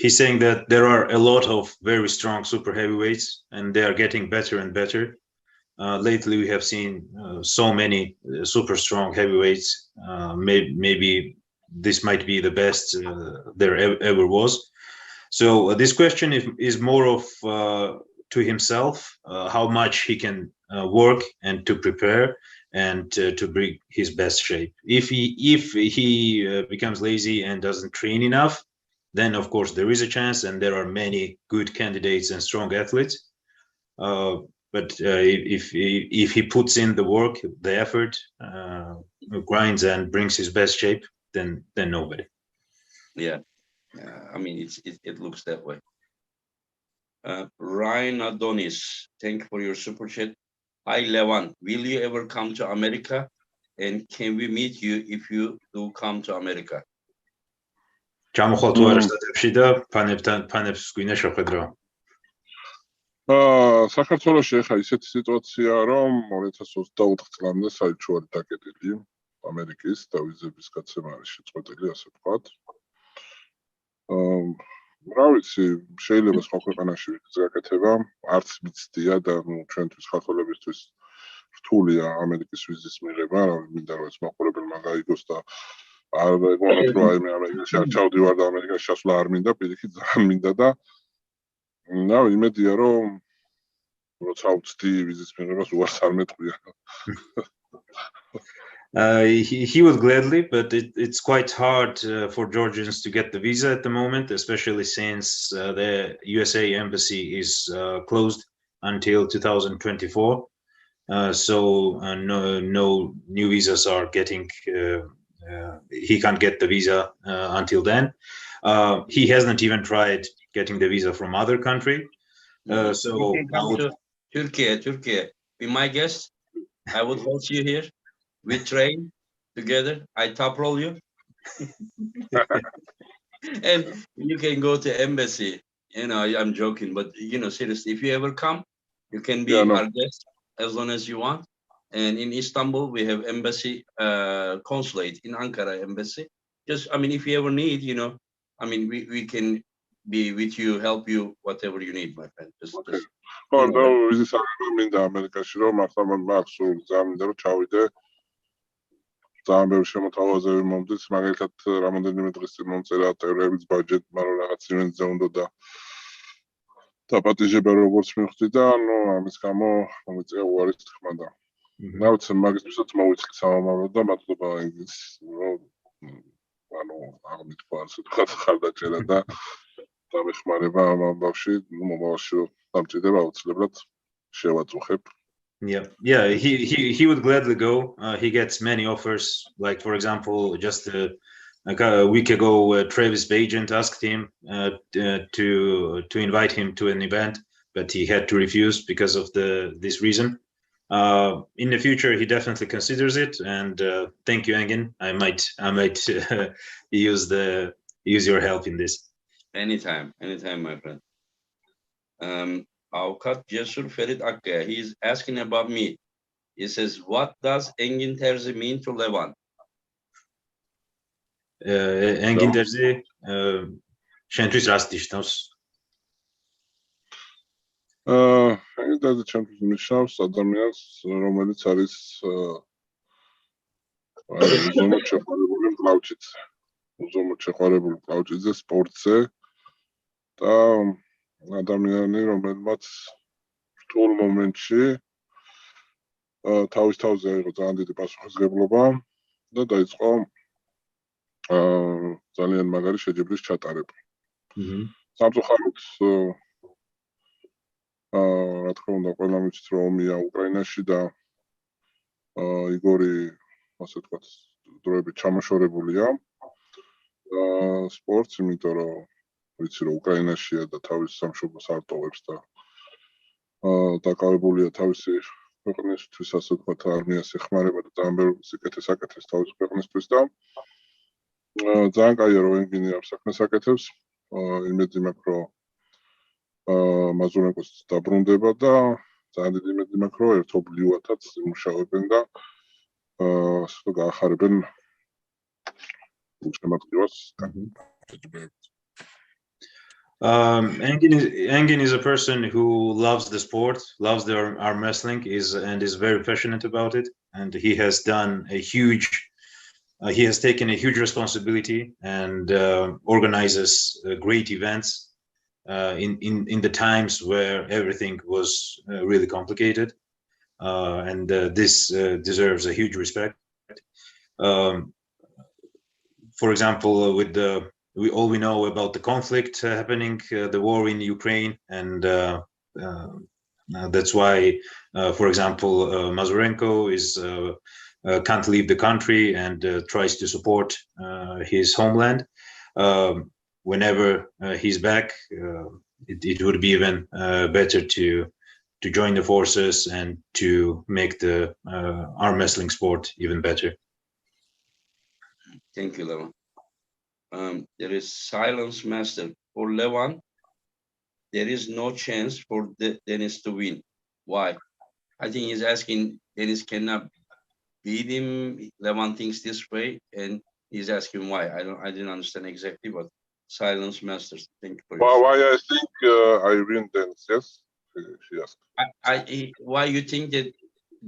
He's saying that there are a lot of very strong super heavyweights and they are getting better and better. Lately, we have seen so many super strong heavyweights. Maybe this might be the best there ever was. So this question is more of to himself, how much he can work and to prepare and to bring his best shape. If he becomes lazy and doesn't train enough, then of course there is a chance, and there are many good candidates and strong athletes. But if he puts in the work, the effort, grinds and brings his best shape, then nobody. Yeah, I mean it looks that way. Ryan Adonis, thank you for your super chat. Hi, Levan. Will you ever come to America? And can we meet you if you do come to America? ჯამოხვალ თუ არა სტატებში და ფანებს გვინდა შეხვედრა. საქართველოში ახლა ისეთი სიტუაციაა, რომ 2024 წლამდე საერთოდ დაკეტილი ამერიკის და ვიზების გაცემა არის შეწყვეტილი, ასე ვთქვათ. რა ვიცი, შეიძლება სხვა ქვეყანაში ვიზის გაკეთება, არც მიცდია და ჩვენთვის ხალხოლებისთვის რთულია ამერიკის ვიზის მიღება, მინდა რომ ეს მაყურებელმა გაიგოს და არ ეგონოთ რომ აი მე ამერიკაში არ ჩავდივარ და ამერიკაში ჩასვლა არ მინდა, პირიქით ძალიან მინდა და იმედია რომ როცა ვწდი ვიზის მიღებას უარს არ მეტყვია. He would gladly, but it's quite hard for Georgians to get the visa at the moment, especially since the USA embassy is closed until 2024. So no new visas are getting. He can't get the visa until then. He hasn't even tried getting the visa from other country. So Turkey, be my guest. I would host you here. We train together. I top roll you. And you can go to embassy. I'm joking, but seriously, if you ever come, you can be our guest as long as you want. And in Istanbul, we have embassy, consulate in Ankara embassy. If you ever need, we can be with you, help you, whatever you need, my friend. ვიზის მინდა ამერიკაში რომ ახლა მაქვს ძალიან მინდა რომ ჩავიდე. ძალიან ბევრი შემოთავაზები მომდის, მაგალითად რამოდენიმე დღის წინ მომწერა ტელევიზიის ბაჯეტმა რომ რაღაც ივენტზე უნდა და დაპატიჟება როგორც მივხვდი და ამის გამო მომიწია უარის თქმა და რა ვიცი მაგისთვისაც მოვიწყდი სამომავლო და მადლობა ის აღმითქვა ასე თქვა ხარდაჭერა და დამეხმარება ამ ამბავში მომავალში რომ დამჭირდება აუცილებლად შევაწუხებ. Yeah, he would gladly go. He gets many offers. Like for example, just a week ago, Travis' agent asked him to invite him to an event, but he had to refuse because of this reason. In the future, he definitely considers it. And thank you, Engin. I might use your help in this. Anytime, my friend. Avukat Cesur Ferit Akkaya, he is asking about me. He says, what does Engin Terzi mean to Levan? Engin Terzi, შენთვის რას ნიშნავს? Engin Terzi ჩემთვის ნიშნავს ადამიანს, რომელიც არის უზომოდ შეყვარებული მკლავჭიდზე, სპორტზე და ადამიანი, რომელმაც რთულ მომენტში თავის თავზე აიღო ძალიან დიდი პასუხისმგებლობა და დაიწყო ძალიან მაგარი შეჯიბრის ჩატარება. სამწუხაროდ რა თქმა უნდა ყველა ვიცით რომ ომია უკრაინაში და იგორი ასე ვთქვათ დროებით ჩამოშორებულია სპორტს, იმიტომ რომ ვიცი რომ უკრაინაშია და თავის სამშობლოს არ ტოვებს და დაკავებულია თავისი ქვეყნისთვის, ასე ვთქვათ, არმიას ეხმარება და ძალიან ბევრ სიკეთეს აკეთებს თავის ქვეყნისთვის და ძალიან კაია რომ ენგინი ამ საქმეს აკეთებს. იმედი მაქვს რომ მაზურენკოს დაბრუნდება და ძალიან დიდი იმედი მაქვს რომ ერთობლივადაც იმუშავებენ და გაახარებენ შემატკივარს. Engin is a person who loves the sport, loves the arm wrestling, and is very passionate about it. And he has taken a huge responsibility and organizes great events in the times where everything was really complicated. And this deserves a huge respect. For example, with all we know about the conflict happening, the war in Ukraine, and that's why, for example, Mazurenko can't leave the country and tries to support his homeland. Whenever he's back, it would be even better to join the forces and to make the arm wrestling sport even better. Thank you, Levan. There is silence master for Levan. There is no chance for Dennis to win. Why? I think he's asking Dennis cannot beat him. Levan thinks this way, and he's asking why. I didn't understand exactly, but silence masters. Thank you for your Why I think I win Dennis? Yes, she asked. why you think that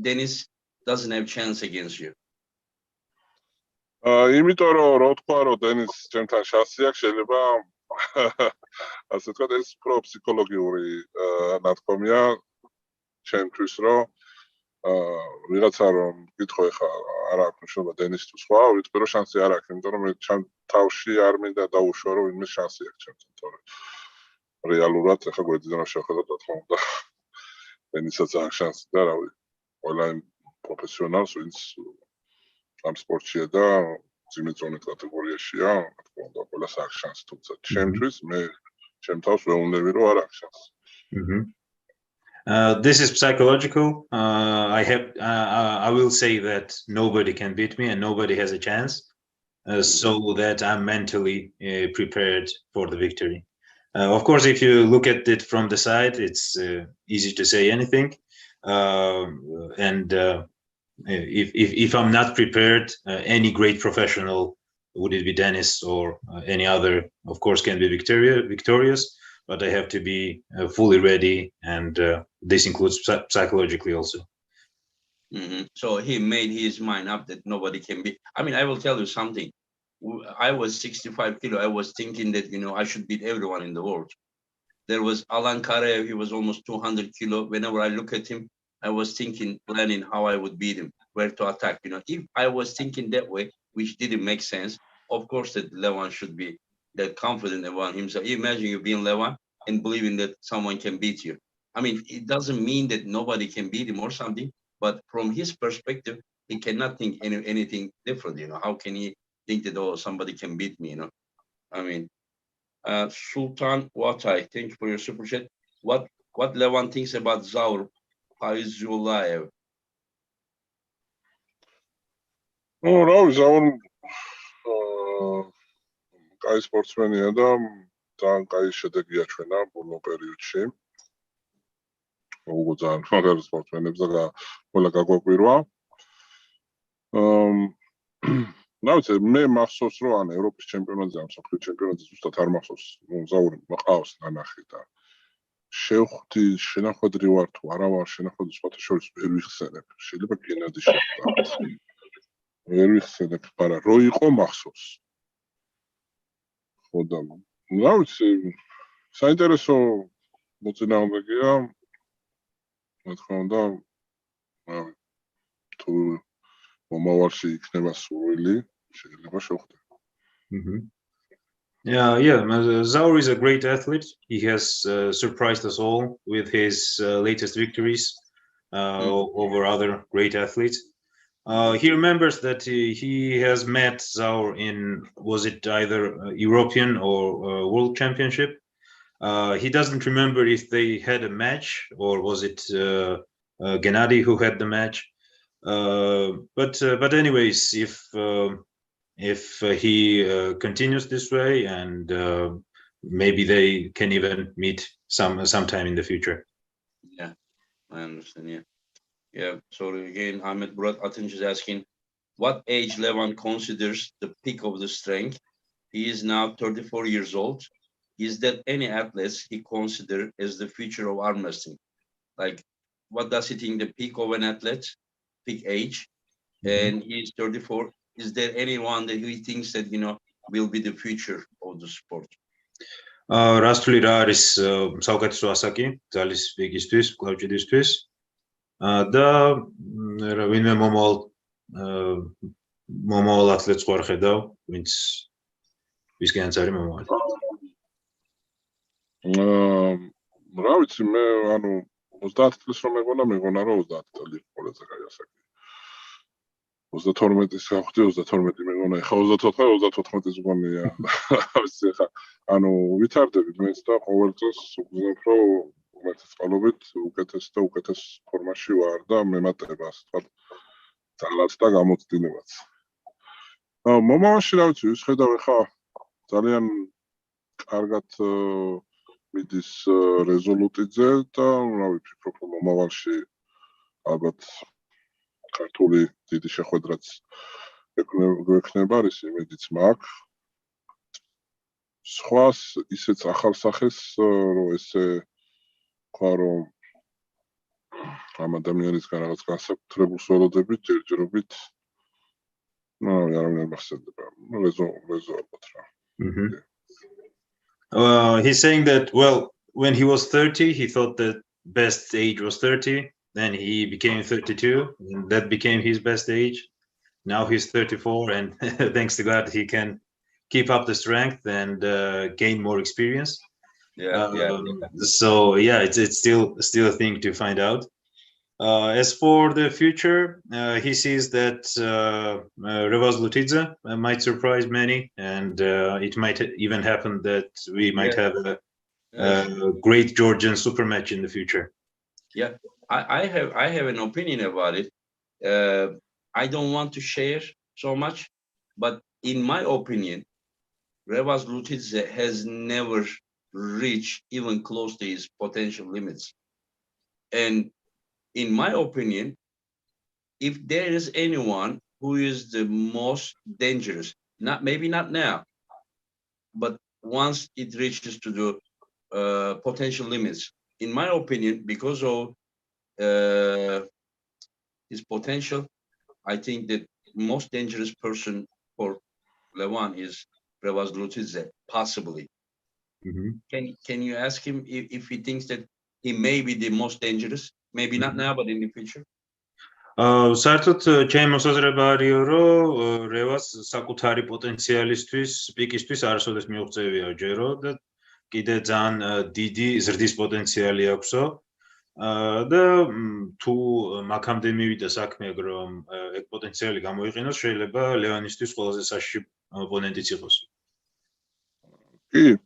Dennis doesn't have chance against you? იმიტომ რომ რო თქვა რომ დენის ჩემთან შანსი აქვს, შეიძლება ასე ვთქვათ, ეს უფრო ფსიქოლოგიური ნათქვამია ჩემთვის, რომ ვიღაცა რომ გითხო ეხა არ აქვს მნიშვნელობა დენის თუ სხვა, ვიტყვი რომ შანსი არ აქვს, იმიტომ რომ მე ჩემ თავში არ მინდა დაუშვა რომ ვინმე შანსი აქვს ჩემთან, თორე რეალურად ეხა გვერდიდან შევხედოთ, რა თქმა უნდა, დენისაც აქვს შანსი და რავი, ყველა პროფესიონალს ვინც ამ სპორტშია და ძიმე ზონის კატეგორიაშია, რა თქმა უნდა, ყველას აქვს შანსი, თუმცა ჩემთვის მე ჩემ თავს ვეუბნები რომ არ აქვს შანსი. This is psychological. I will say that nobody can beat me and nobody has a chance, so that I'm mentally prepared for the victory. Of course, if you look at it from the side, it's easy to say anything. If I'm not prepared, any great professional, would it be Dennis or any other, of course, can be victorious. But I have to be fully ready, and this includes psychologically also. So he made his mind up that nobody can be. I mean, I will tell you something. I was 65 kilo. I was thinking that, I should beat everyone in the world. There was Alan Karev. He was almost 200 kilo. Whenever I look at him, I was thinking, planning how I would beat him, where to attack. If I was thinking that way, which didn't make sense, of course that Levan should be that confident about himself. Imagine you being Levan and believing that someone can beat you. I mean, it doesn't mean that nobody can beat him or something, but from his perspective, he cannot think anything different. How can he think that, somebody can beat me? I mean, Sultan Watay, thank you for your super chat. What Levan thinks about Zaur Paizulayev? Zaur კაი სპორტსმენია და ძალიან კაი შედეგი აჩვენა ბოლო პერიოდში. როგორც ძალიან მაგარი სპორტსმენებს და ყველა გაგვაკვირვა. რა ვიცი, მე მახსოვს რომ ან ევროპის ჩემპიონატზე, ან მსოფლიო ჩემპიონატზე ზუსტად არ მახსოვს, ზაური მყავს ნანახი და შევხვდი შენახვედრი ვარ თუ არა ვარ, შენახვედრი სხვათა შორის ვერ ვიხსენებ. შეიძლება გენადი შეხვდა. ვერ ვიხსენებ, მაგრამ რო იყო მახსოვს. რა ვიცი, საინტერესო მოწინააღმდეგეა, რა თქმა უნდა, თუ მომავალში იქნება სურვილი, შეიძლება შევხვდე. Yeah, Zaur is a great athlete. He has surprised us all with his latest victories over other great athletes. He remembers that he has met Zaur in, was it either European or World Championship? He doesn't remember if they had a match or was it Gennady who had the match. But anyways, if he continues this way, and maybe they can even meet sometime in the future. Yeah, I understand. Yeah. So again, Ahmet Murat Atınç is asking, what age Levan considers the peak of the strength? He is now 34 years old. Is that any athletes he consider as the future of arm wrestling? Like, what does he think the peak of an athlete, peak age? And he is 34. Is there anyone that he thinks that, will be the future of the sport? რასთვლი რა არის საუკეთესო ასაკი ძალის ბიგისთვის, კლავჭიდისთვის და ვინმე მომავალ ათლეტს ვარ ხედავ, ვისგანაც არის მომავალი. რა ვიცი, მე 30 წლის რომ მეგონა რომ 30 წელი ყველაზე კაი ასაკი. 32-ის გავხდი 32 მეგონა ეხა 24-34-ის გონია ვიცი ეხა ანუ ვითარდები მეც და ყოველ წელს უგზნობ რომ უმეტეს წყალობით უკეთეს და უკეთეს ფორმაში ვარ და მემატება ასე თქვა ძალაც და გამოცდილებაც მომავალში რა ვიცი ის ხედავ ეხა ძალიან კარგად მიდის რეზოლუტიძე და რა ვიფიქრობ რომ მომავალში ალბათ ქართული დიდი შეხვედრაც გვექნება ის იმედიც მაქვს სხვას ისეც ახალ სახეს რომ ესე თქვა რომ ამ ადამიანისგან რაღაც განსაკუთრებულს ველოდებით ჯერჯერობით არ მახსენდება რეზო ალბათ რა He's saying that, well, when he was 30, he thought that best age was 30. Then he became 32, and that became his best age. Now he's 34, and thanks to God, he can keep up the strength and gain more experience. So yeah, it's still a thing to find out. As for the future, he sees that Revaz Lutidze might surprise many, and it might even happen that we might have a great Georgian super match in the future. Yeah, I have an opinion about it. I don't want to share so much, but in my opinion, Revaz Lutidze has never reached even close to his potential limits. And in my opinion, if there is anyone who is the most dangerous, maybe not now, but once it reaches to the potential limits, in my opinion, because of his potential, I think that most dangerous person for Levan is Revaz Lutidze, possibly. Can you ask him if he thinks that he may be the most dangerous? Maybe not now, but in the future. საერთოდ ჩემი მოსაზრება არისო, რომ რევას საკუთარი პოტენციალისთვის, პიკისთვის არასოდეს მიუღწევია ჯერო და კიდე ძალიან დიდი ზრდის პოტენციალი აქვსო. და თუ მაგამდე მივიდა საქმე, რომ ეგ პოტენციალი გამოიყენოს, შეიძლება ლევანისთვის ყველაზე საშიში ოპონენტიც იყოს. კი,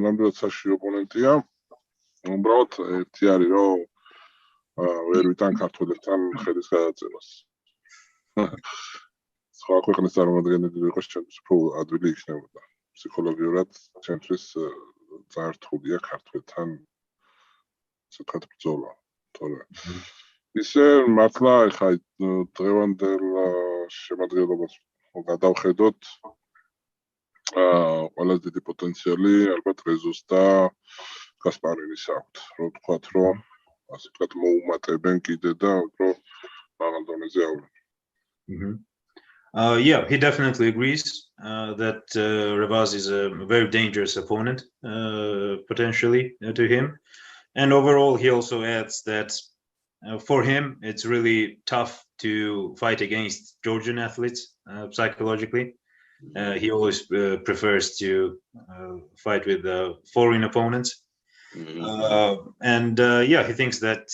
ნამდვილად საშიში ოპონენტია. უბრალოდ ერთი არის რომ ვერ ვიტან ქართველებთან ხელის გადაწევას. სხვა ქვეყნის წარმომადგენელი იყოს ჩემთვის უფრო ადვილი იქნებოდა. ფსიქოლოგიურად ჩემთვის ძალიან რთულია ქართველთან ცოტა ბრძოლა. თორე ისე მართლა ეხა დღევანდელ შემადგენლობას გადავხედოთ ყველაზე დიდი პოტენციალი ალბათ რეზოს და გასპარინის აქვთ. რო თქვათ რომ ასე ვთქვათ მოუმატებენ კიდე და უფრო მაღალ დონეზე ავრენ. Yeah, he definitely agrees that Revaz is a very dangerous opponent potentially to him. And overall, he also adds that for him, it's really tough to fight against Georgian athletes psychologically. He always prefers to fight with foreign opponents. And yeah, he thinks that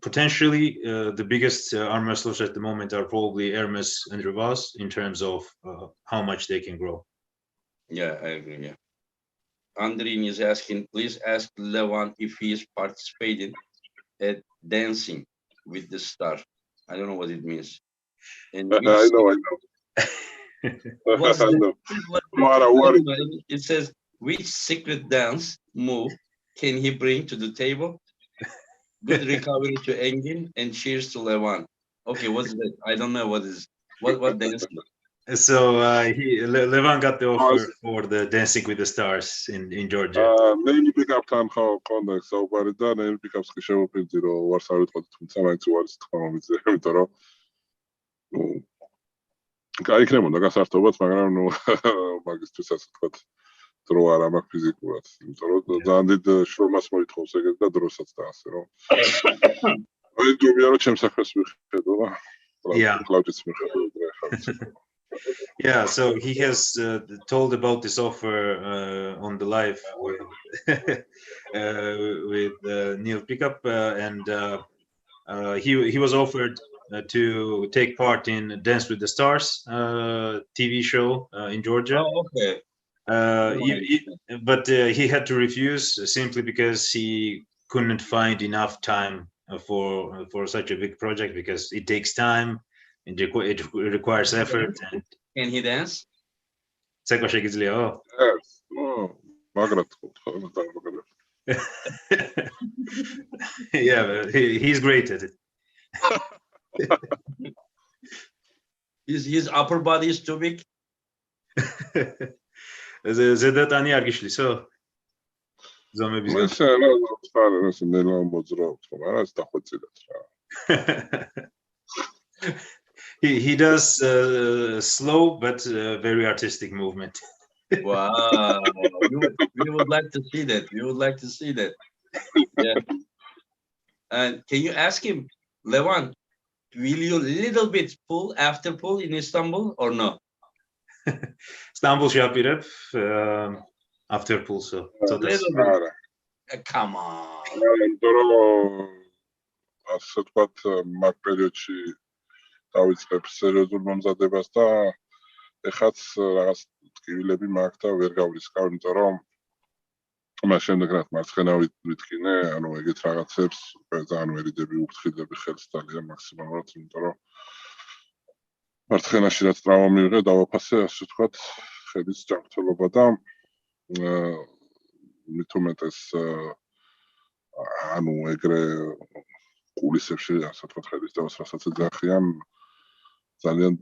potentially the biggest arm wrestlers at the moment are probably Hermes and Revaz in terms of how much they can grow. Yeah, I agree. Yeah. Andrin is asking, please ask Levan if he is participating at Dancing with the Star. I don't know what it means. And I know. It says, which secret dance move can he bring to the table? Good recovery to Engin and cheers to Levan. Okay, what's that? I don't know what dance. So Levan got the offer for the Dancing with the Stars in Georgia. Name pick-up time ქონდა საუბარი და name pick-ups კი შემოფინდი რომ ვარ სავეთყოთ თუმცა მაინც უარის თქმა მომიძე იმიტომ რომ გაიქნებოდა გასართობად მაგრამ ნუ მაგისტრის ასე ვთქვათ დრო არ ამაქვს ფიზიკურად იმიტომ რომ ძალიან დიდ შრომას მოითხოვს ეგეთ და დროსაც და ასე რომ აი დუმია რომ ჩემს საქმეს მიხედო კლავჯიც მიხედო. Yeah, so he has told about this offer on the live with Neil Pickup, and he was offered to take part in Dance with the Stars TV show in Georgia. Oh, okay. But he had to refuse simply because he couldn't find enough time for such a big project, because it takes time and it requires effort. And Can he dance? oh. Yes. Magrat. Yeah, he's great at it. His upper body is too big. ზედატანი არ გიშლისო? ზომებისგან. He does slow but very artistic movement. Wow, we would like to see that. We would like to see that. Yeah. And can you ask him, Levan, will you little bit pull after pull in Istanbul or no? სტამბულში აპირებ after pull, so Little bit. Come on. ასე ვთქვათ, მაგ პერიოდში დავიწყებ სერიოზულ მომზადებას და ეხაც რაღაც ტკივილები მაქვს და ვერ გავრისკავ, იმიტომ რომ მას შემდეგ რაც მარცხენა ვიტკინე, ანუ ეგეთ რაღაცებს ძალიან ვერიდები, უფრთხილები ხელს ძალიან მაქსიმალურად, იმიტომ რომ მარცხენაში რაც ტრავმა მიიღე, დავაფასე, ასე ვთქვათ, ხელის ჯანმრთელობა და მით უმეტეს ანუ ეგრე კულისებში, ასე ვთქვათ, ხელის დევას რასაც ეძახიან, ძალიან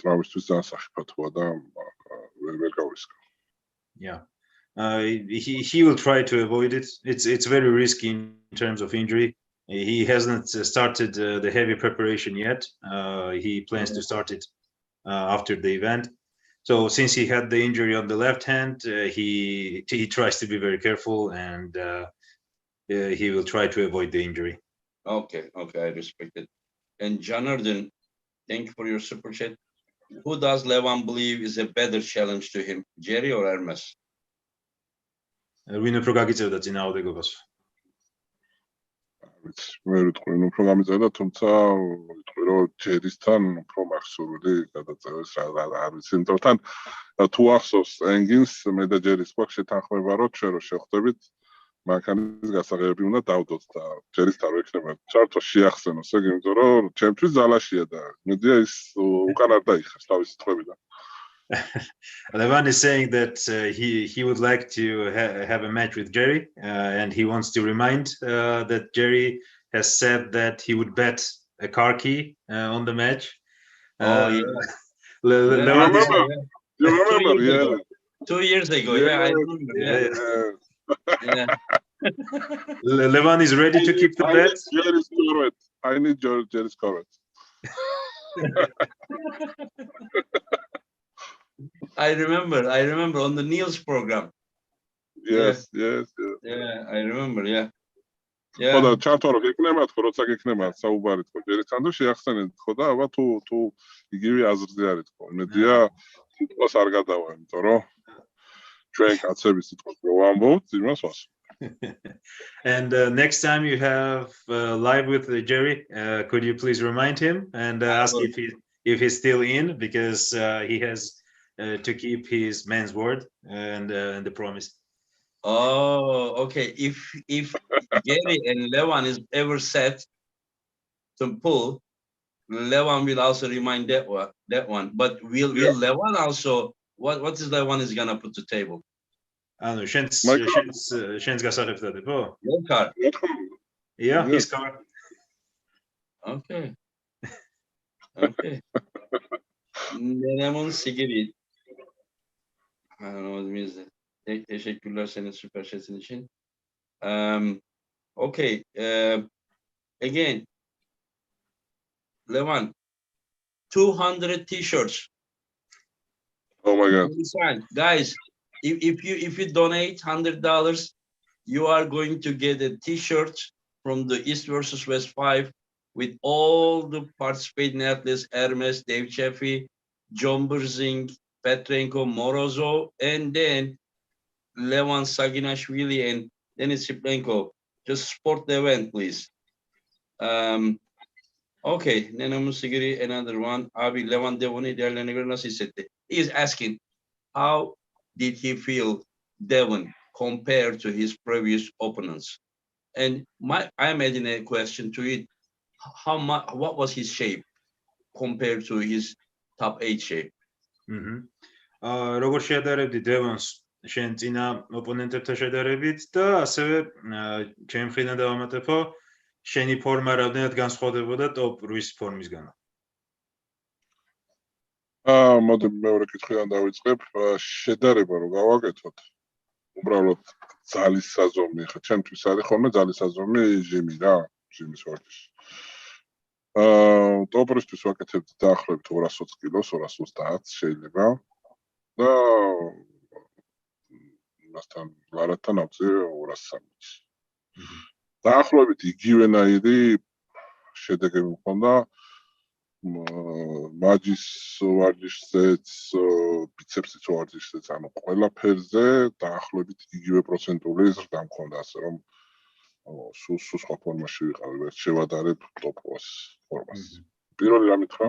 ტრავმისთვის ძალიან სახიფათოა და ვერ გავრისკავ. Yeah. He will try to avoid it. It's very risky in terms of injury. He hasn't started the heavy preparation yet. He plans to start it after the event. So since he had the injury on the left hand, he tries to be very careful, and he will try to avoid the injury. Okay, I respect it. And Janardhan, thank you for your super chat. Who does Levan believe is a better challenge to him, Jerry or Hermes? ვინ უფრო გაგიწევდა წინააღმდეგობას? მე ვიტყვი, უფრო გამიწერდა, თუმცა ვიტყვი, რომ ჯერისთან უფრო მახსოვრი გადაწევეს არ ვიცი, იმიტომ თან თუ ახსოვს ენგინს, მე და ჯერის გვაქვს შეთანხმება, რომ ჩვენ რო შევხვდებით, მანქანის გასაღებები უნდა დავდოთ და ჯერისთან რო იქნება ჩართო შეახსენოს, ეგ იმიტომ რომ ჩემთვის ძალაშია და მედია ის უკან არ დაიხეს თავისი თქმიდან. Levan is saying that he would like to have a match with Jerry, and he wants to remind that Jerry has said that he would bet a car key on the match. Yeah. Levan You remember? Yeah. 2 years ago, yeah, I remember. Yeah. Levan is ready to keep the bet. I need Jerry's correct. I remember on the Niels program. Yes. Yeah, I remember, yeah. ხოდა ჩართო რომ გეკნება თქო, როცა გეკნება საუბარი თქო, ჯერისთან და შეახსენეთ თქო და აბა თუ იგივე აზრზე არის თქო. იმედია თვითონ არ გადავა, იმიტომ რომ ჩვენ კაცების თვითონ რო ვამბობთ, იმას ვასწავლ. And next time you have live with Jerry, could you please remind him and ask if he's still in, because he has to keep his man's word and the promise. Oh, okay. If Jerry and Levan is ever set to pull, Levan will also remind that one. But will Levan also what is Levan is gonna put to table? Შენს გასაღებსადებ? Your car. Yeah, his car. Okay. Lemon cigarette. I don't know what it means. Teşekkürler senin süper chat'in için. Okay. Again, Levan, 200 t-shirts. Oh my God. Guys, if you donate $100, you are going to get a t-shirt from the East versus West 5 with all the participating athletes: Hermes, Dave Chaffee, John Berzing, Petrenko, Morozov, and then Levan, Saginashvili, and Denis Shiplenko. Just support the event, please. Okay, Nena Musigiri, another one. Abi Levan Devon'u diğerlerine göre nasıl hissetti? He is asking, how did he feel Devon compared to his previous opponents? And I imagine a question to it: how much? What was his shape compared to his top 8 shape? როგორ შეადარებდი დევონს შენ წინა ოპონენტებთან შედარებით და ასევე ჩემი მხრიდან დავამატებო შენი ფორმა რამდენად განსხვავდებოდა ტოპ 8-ის ფორმისგან? მოდი მეორე კითხვიდან დავიწყებ. შედარება რო გავაკეთოთ, უბრალოდ ძალის საზომი, ხა ჩემთვის არის ხოლმე ძალის საზომი ჟიმი რა, ჟიმის ვარჯიში. ტოპ 8-ისთვის ვაკეთებთ დაახლოებით 220 კილოს, 230 შეიძლება. და მასთან ლარათან ავწე 230. დაახლოებით იგივენაირი შედეგები მქონდა მაჯის ვარჯიშზეც, ბიცეპსის ვარჯიშზეც, ანუ ყველაფერზე დაახლოებით იგივე პროცენტული ზრდა მქონდა, ასე რომ სულ სხვა ფორმაში ვიყავი, ვერ შევადარებ ტოპ 8-ის ფორმას. პირველი რა მითხრა?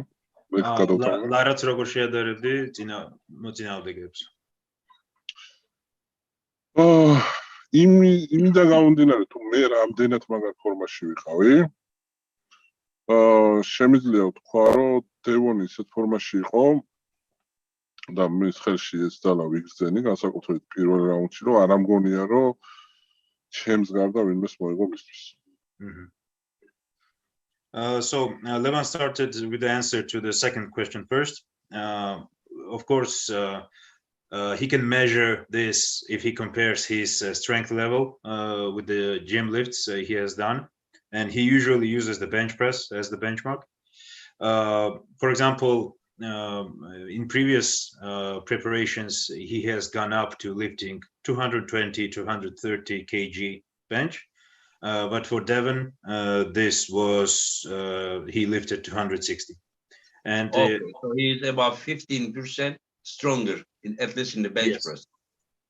ლარაც როგორ შეადარებდი მოწინააღმდეგეებს? იმიდან გამომდინარე, თუ მე რამდენად მაგარ ფორმაში ვიყავი, შემიძლია ვთქვა, რომ დევონი ისეთ ფორმაში იყო და მის ხელში ეს ძალა ვიგრძენი, განსაკუთრებით პირველ რაუნდში, რომ არ ამგონია, რომ ჩემს გარდა ვინმეს მოიგო მისთვის. So Levan started with the answer to the second question first. Of course, he can measure this if he compares his strength level with the gym lifts he has done, and he usually uses the bench press as the benchmark. For example, in previous preparations, he has gone up to lifting 220, 230 kg bench. But for Devon, this was he lifted 260, and so he's about 15% stronger, at least in the bench press.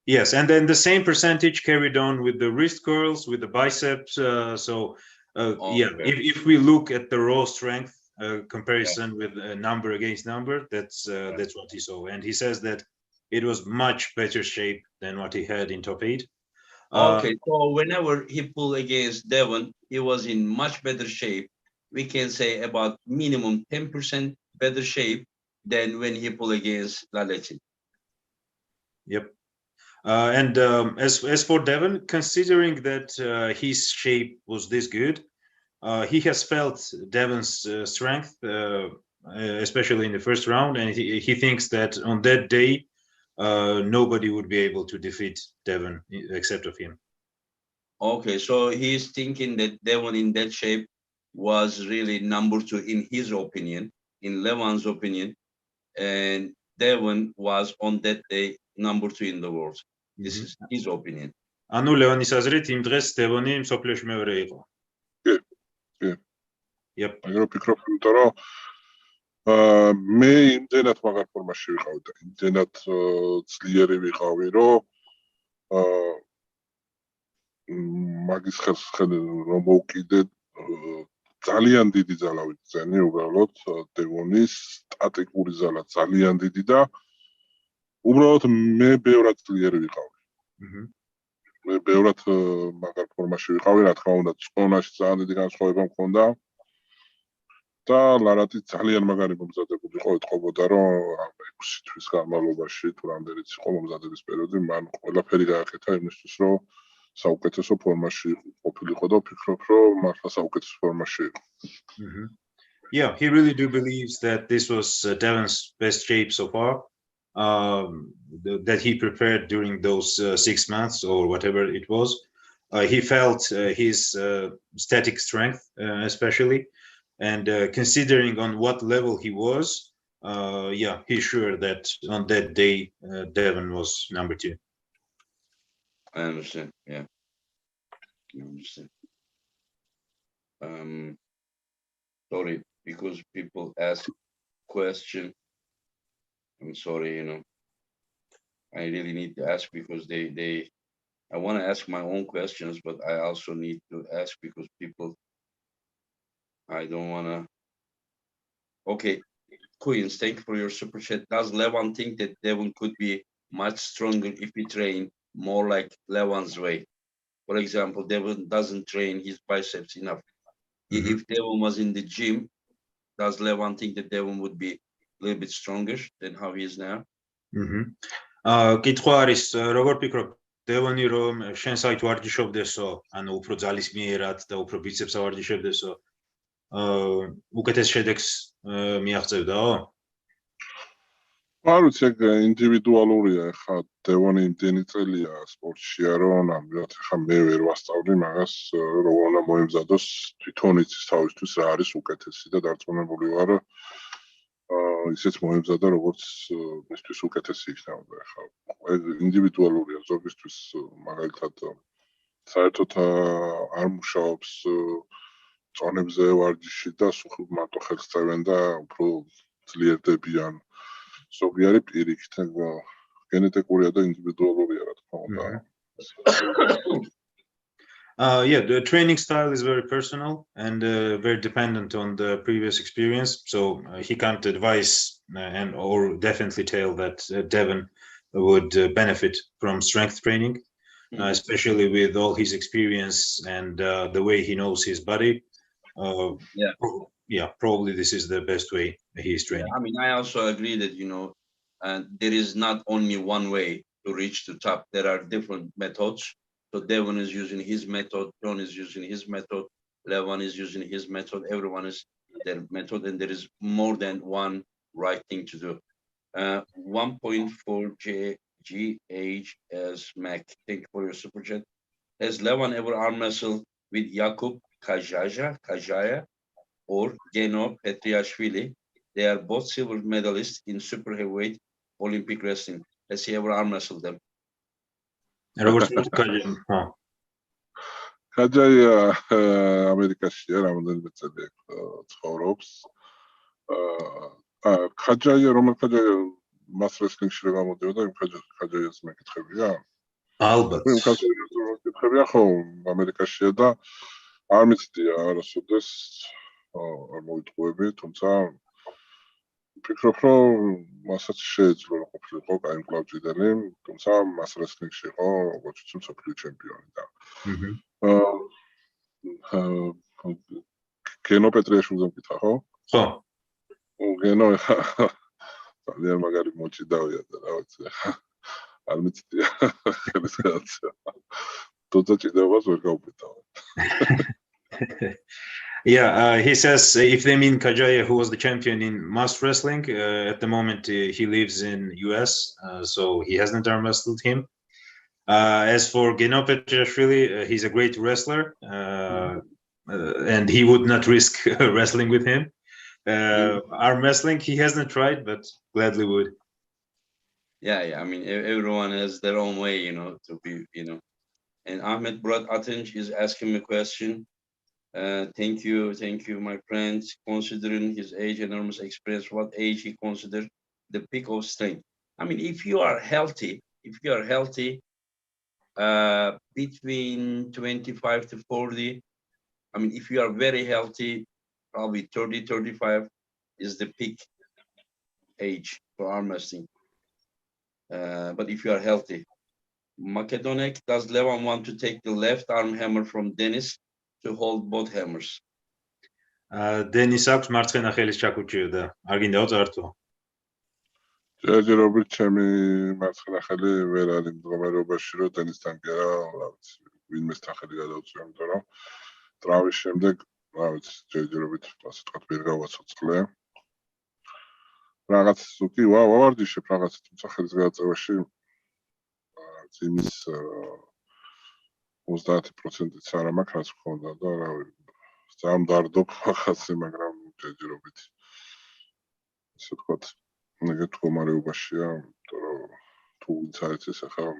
Yes, and then the same percentage carried on with the wrist curls, with the biceps. If we look at the raw strength comparison with number against number, that's what he saw, and he says that it was much better shape than what he had in top 8. Okay, so whenever he pulled against Devon, he was in much better shape. We can say about minimum 10% better shape than when he pulled against Laletin. Yep. And as for Devon, considering that his shape was this good, he has felt Devon's strength, especially in the first round, and he thinks that on that day, nobody would be able to defeat Devon except of him. Okay, so he's thinking that Devon in that shape was really number 2 in his opinion, in Levan's opinion, and Devon was on that day number 2 in the world. This is his opinion. ანუ ლევანის აზრით იმ დღეს დევონი მსოფლიოში მეორე იყო. კი. Yep. აგერ ვფიქრობ, იმიტომ რომ მე იმდენად მაგარ ფორმაში ვიყავი და იმდენად ძლიერი ვიყავი, რომ მაგის ხელს რომ მოვკიდე ძალიან დიდი ძალა ვიგრძენი, უბრალოდ დევონის სტატიკური ზალა ძალიან დიდი და უბრალოდ მე ბევრად ძლიერი ვიყავი. მე ბევრად მაგარ ფორმაში ვიყავი, რა თქმა უნდა, წონაში ძალიან დიდი განსხვავება მქონდა. და ლარატი ძალიან მაგარი მომზადებული იყო, ეთყობოდა, რომ 6 თვის განმავლობაში თუ რამდენიც იყო მომზადების პერიოდი, მან ყველაფერი გააკეთა იმისთვის, რომ საუკეთესო ფორმაში ყოფილიყო და ვფიქრობ, რომ მართლა საუკეთესო ფორმაში იყო. Yeah, he really do believes that this was Devon's best shape so far, that he prepared during those 6 months or whatever it was. He felt his static strength, especially. And considering on what level he was, he's sure that on that day, Devon was number 2. I understand, yeah. I understand. Sorry, because people ask question. I'm sorry, I really need to ask because I want to ask my own questions, but I also need to ask because people, I don't want to Okay, Queens, thank you for your super chat. Does Levan think that Devon could be much stronger if he trained more like Levan's way? For example, Devon doesn't train his biceps enough. If Devon was in the gym, does Levan think that Devon would be a little bit stronger than how he is now? კითხვა არის, როგორ ფიქრობ, დევონი რომ შენ საით ვარჯიშობდესო, ანუ უფრო ძალისმიერად და უფრო ბიცეპს ავარჯიშებდესო, უკეთეს შედეგს მიაღწევდაო? არ ვიცი, ეგ ინდივიდუალურია, ეხლა დევონი იმდენი წელია სპორტშია, რომ ნამდვილად ეხლა მე ვერ ვასწავლი მაგას, როგორ უნდა მოემზადოს, თვითონ იცის თავისთვის რა არის უკეთესი და დარწმუნებული ვარ, ისეც მოემზადა, როგორც მისთვის უკეთესი იქნებოდა. ეხლა ეგ ინდივიდუალურია, ზოგისთვის მაგალითად საერთოდ არ მუშაობს წონებზე ვარჯიში და სულ მარტო ხელს წევენ და უფრო ძლიერდებიან. ზოგიერთი პირიქით გენეტიკურია და ინდივიდუალურია, რა თქმა უნდა. Yeah, the training style is very personal and very dependent on the previous experience. So he can't advise or definitely tell that Devon would benefit from strength training, especially with all his experience and the way he knows his body. Probably this is the best way he is training. I mean, I also agree that, there is not only one way to reach the top. There are different methods. So Devon is using his method, John is using his method, Levan is using his method, everyone is their method, and there is more than one right thing to do. 1.4 GHS Mac, thank you for your super chat. Has Levan ever arm wrestled with Jakub Kajaya or Geno Petriashvili? They are both silver medalists in super heavyweight Olympic wrestling. Has he ever arm wrestled them? კაჯაია ამერიკაშია, რამდენიმე წელი ცხოვრობს. კაჯაია, რომელ კაჯაია მას რესლინგში რა გამოდიოდა, იმ კაჯაიას მეკითხებია? ალბათ. იმ კაჯაიას მეკითხებია, ხო, ამერიკაშია და არ მიცდია არასოდეს არ მოვიტყუები, თუმცა ვფიქრობ, რომ მასაც შეეძლო რომ ყოფილიყო კაი მკლავჭიდელი, თუმცა მას რესლინგში იყო როგორც ვიცი მსოფლიო ჩემპიონი და გენო პეტრიაშვილზე მკითხა, ხო? ხო. გენო ძალიან მაგარი მოჭი დავიადა, რა ვიცი. არ მიცდია ეს გადაცემა. თუმცა ჭიდაობას ვერ გავუკეთავ. Yeah, he says if they mean Kajaya, who was the champion in mass wrestling, at the moment he lives in US, so he hasn't arm wrestled him. As for Geno Petriashvili, he's a great wrestler, and he would not risk wrestling with him. Arm wrestling, he hasn't tried, but gladly would. Yeah. I mean, everyone has their own way, to be, And Ahmed Murat Atinç is asking me a question. Thank you, my friends. Considering his age, enormous experience, what age he considered the peak of strength? I mean, if you are healthy, between 25 to 40, I mean, if you are very healthy, probably 30, 35 is the peak age for arm wrestling. But if you are healthy, Makedonek, does Levan want to take the left arm hammer from Dennis to hold both hammers? Denis აქვს მარცხენა ხელის ჩაქუჩიოდა. არ გინდაო წართო? ჯერჯერობით ჩემი მარცხენა ხელი ვერ არის მდგომარეობაში, რომ დენისთან კი არა, რა ვიცი, ვინმესთან ხელი გადავწვია, იმიტომ რომ ტრავმის შემდეგ, რა ვიცი, ჯერჯერობით ასე თქვა ვერ გავაცოცხლე. რაღაც კი ვავარჯიშებ რაღაც, თუმცა ხელის გადაწევაში იმის 30%-იც არ მაქვს, რაც მქონდა და რა ვიცი, ძალიან დარდობ ხალხზე, მაგრამ ჯერჯერობით ასე ვთქვათ, ეგეთ მდგომარეობაშია, იმიტომ რომ თუ ვინც არის ეს ახლა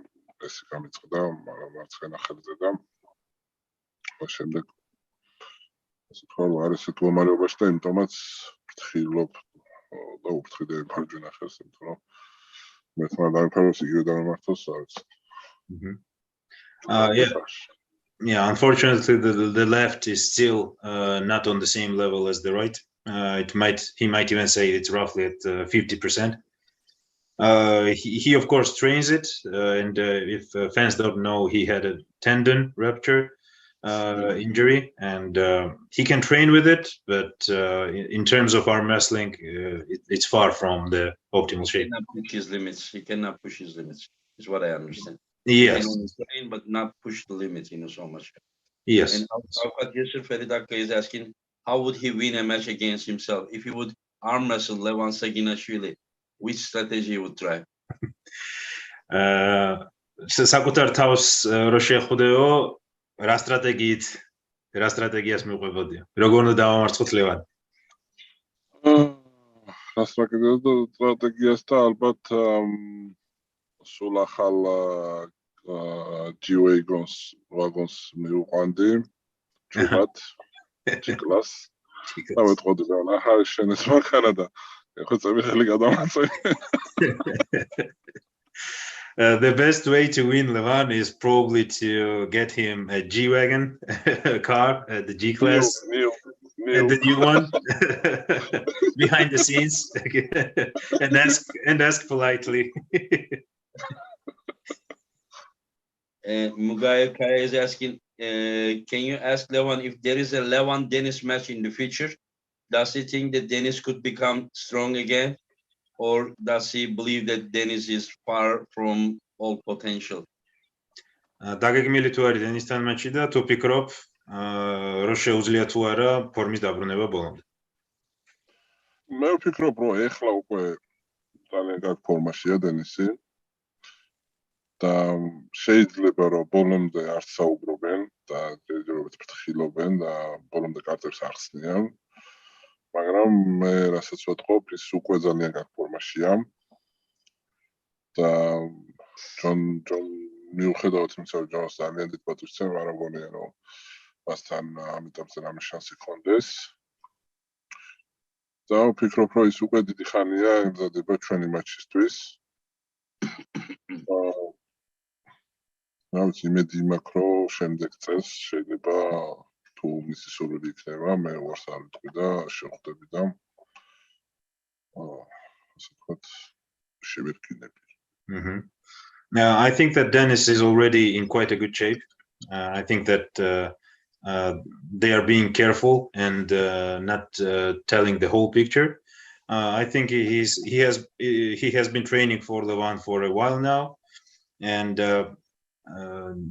ეს გამიწყდა, მაგრამ მარცხენა ხელზე და შემდეგ ასე ვთქვათ, არ ისეთ მდგომარეობაში და იმიტომაც ვფრთხილობ და ვფრთხილებ მარჯვენა ხელს, იმიტომ რომ მე თვითონ დამიფაროს იგივე დამემართოს, არ ვიცი. Yeah, unfortunately the left is still not on the same level as the right. He might even say it's roughly at 50%. He of course trains it, and if fans don't know, he had a tendon rupture injury, and he can train with it, but in terms of arm wrestling, it's far from the optimal shape. He cannot push his limits. He cannot push his limits, is what I understand. Yes. He can only train, but not push the limits, so much. Yes. And Avukat Yasir Feridakka is asking, how would he win a match against himself? If he would arm wrestle Levan Saginashvili, which strategy he would try? საკუთარ თავს რო შეხვდეო, რა სტრატეგიას მიყვებოდიო? როგორ უნდა დავამარცხოთ ლევანი? რა სტრატეგიას და ალბათ სულ ახალ G-Wagons მივყვანდი ჯუბად G-Class და ვეთყოდი რომ ახალი შენეს მანქანა და ეხლა წები ხელი გადამაწვე. The best way to win Levan is probably to get him a G-Wagon car, the G-Class, and the new one behind the scenes, and ask politely. Mugaya Kaya is asking, can you ask Levan if there is a Levan Dennis match in the future? Does he think that Dennis could become strong again? Or does he believe that Dennis is far from all potential? დაგეგმილი თუ არის დენისთან მატჩი და თუ ფიქრობ, რომ შეუძლია თუ არა ფორმის დაბრუნება ბოლომდე? მე ვფიქრობ, რომ ეხლა უკვე ძალიან კარგ ფორმაშია დენისი და შეიძლება რომ ბოლომდე არც საუბრობენ და ჯერჯერობით ფრთხილობენ და ბოლომდე კარტებს ახსნიან. მაგრამ მე რასაც ვეთყობ, ის უკვე ძალიან კარგ ფორმაშია და ჯონ მიუხედავად იმისა, რომ ჯონს ძალიან დიდ პატივს ვცემ, არ მგონია, რომ მასთან ამ ეტაპზე რამე შანსი ქონდეს. და ვფიქრობ, რომ ის უკვე დიდი ხანია ემზადება ჩვენი მატჩისთვის. რა ვიცი, იმედი მაქვს, რომ შემდეგ წელს შეიძლება თუ მისი სურვილი იქნება, მე ვარს არ ვიტყვი და შევხვდები და ასე ვთქვათ, შევერკინები. I think that Dennis is already in quite a good shape. I think that they are being careful and not telling the whole picture. I think he has been training for Levan for a while now, and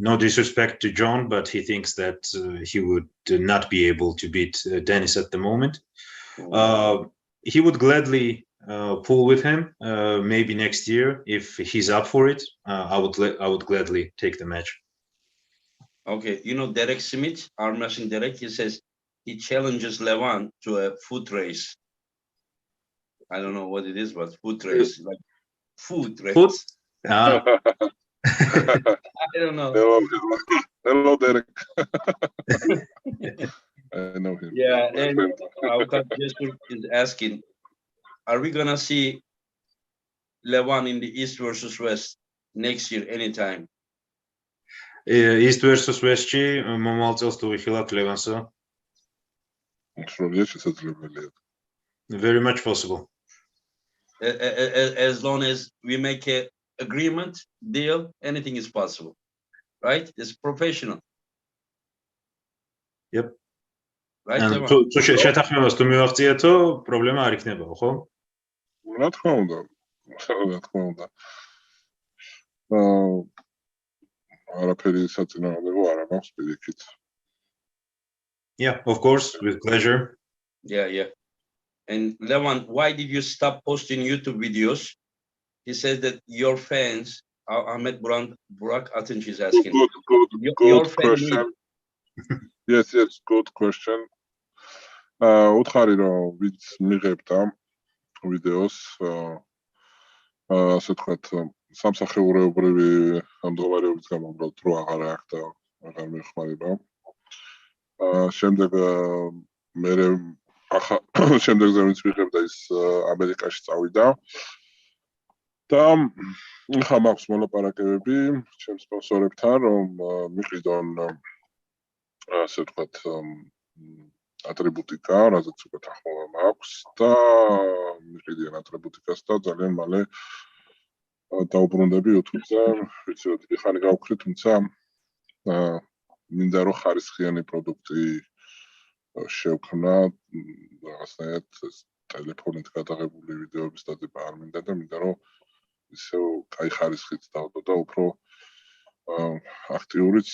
no disrespect to John, but he thinks that he would not be able to beat Dennis at the moment. He would gladly pull with him maybe next year if he's up for it. I would gladly take the match. Okay, Derek Smith, arm wrestling Derek, he says he challenges Levan to a foot race. I don't know what it is, but foot race, like food race. Foot? I don't know. Hello, Derek. I know him. Yeah, and Avukat Jesur is asking, are we gonna see Levan in the East versus West next year anytime? East versus West-ში მომავალ წელს თუ ვიხილავთ ლევანსო? Very much possible. As long as we make an agreement, deal, anything is possible. Right? It's professional. Yep. Right? თუ შეთანხმებას თუ მივაღწიეთო, პრობლემა არ იქნებაო, ხო? რა თქმა უნდა. არაფერი საწინააღმდეგო არ მაქვს პირიქით. Yeah, of course, with pleasure. Yeah. And Levan, why did you stop posting YouTube videos? He says that your fans, Ahmet Burak Atınç is asking. Good question. Yes, good question. უთხარი რომ ვიც მიღებთ ამ ვიდეოს ასე ვთქვათ სამსახიობრივი მდგომარეობის გამო უბრალოდ რო აღარ აქვს და აღარ მეხმარება. შემდეგ შემდეგზე ვინც ვიღებდა ის ამერიკაში წავიდა და ხა მაქვს მოლაპარაკებები ჩემ სპონსორებთან რომ მიყიდონ ასე ვთქვათ ატრიბუტიკა, რაზეც უკვე თანხმობა მაქვს და მიყიდიან ატრიბუტიკას და ძალიან მალე დაუბრუნდები YouTube-ზე, ვიცი რომ დიდი ხანი გავხრი, თუმცა მინდა რომ ხარისხიანი პროდუქტი შევქმნა, რაღაცნაირად ტელეფონით გადაღებული ვიდეოების დადება არ მინდა და მინდა რომ ისევ კაი ხარისხით დავდო და უფრო აქტიურიც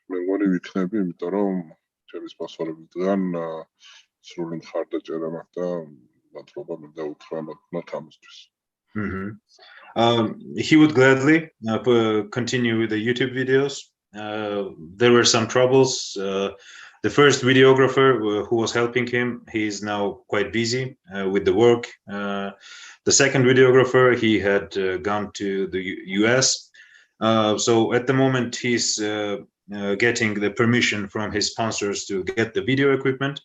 მე მგონი ვიქნები, იმიტომ რომ ჩემი სპონსორებიდან სრული მხარდაჭერა მაქვს და მადლობა მინდა უთხრა მათ ამისთვის. He would gladly continue with the YouTube videos. There were some troubles. The first videographer who was helping him, he is now quite busy with the work. The second videographer, he had gone to the US. So at the moment, he's getting the permission from his sponsors to get the video equipment.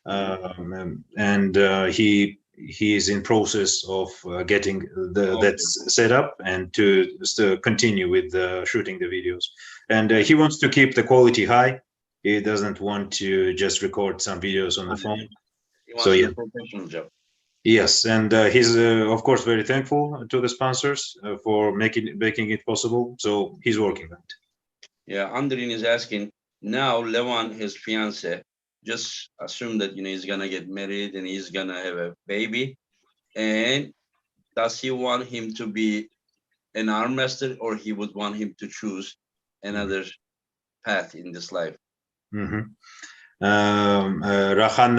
And he is in process of getting that set up and to continue with shooting the videos. And he wants to keep the quality high. He doesn't want to just record some videos on the phone. He wants a professional job. Yes, and he's of course very thankful to the sponsors for making it possible. So he's working on it. Yeah, Andrin is asking now. Levan, his fiance, just assume that he's gonna get married and he's gonna have a baby. And does he want him to be an arm wrestler, or he would want him to choose another path in this life? რახან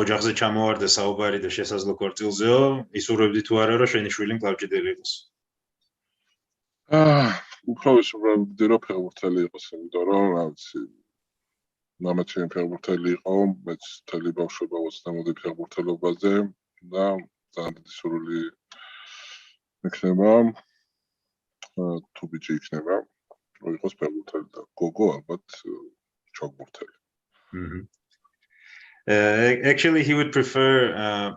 ოჯახზე ჩამოვარდა საუბარი და შესაძლო ქორწილზეო, ისურვებდი თუ არა რომ შენი შვილი მკლავჭიდელი იყოს? უფრო ვისურვებდი რომ ფეხბურთელი იყოს, იმიტომ რომ რა ვიცი, მამა ჩემი ფეხბურთელი იყო, მეც მთელი ბავშვობა ვოცნებოდი ფეხბურთელობაზე და ძალიან დიდი სურვილი მექნება, თუ ბიჭი იქნება, რომ იყოს ფეხბურთელი და გოგო ალბათ ჩოგბურთელი. Actually, he would prefer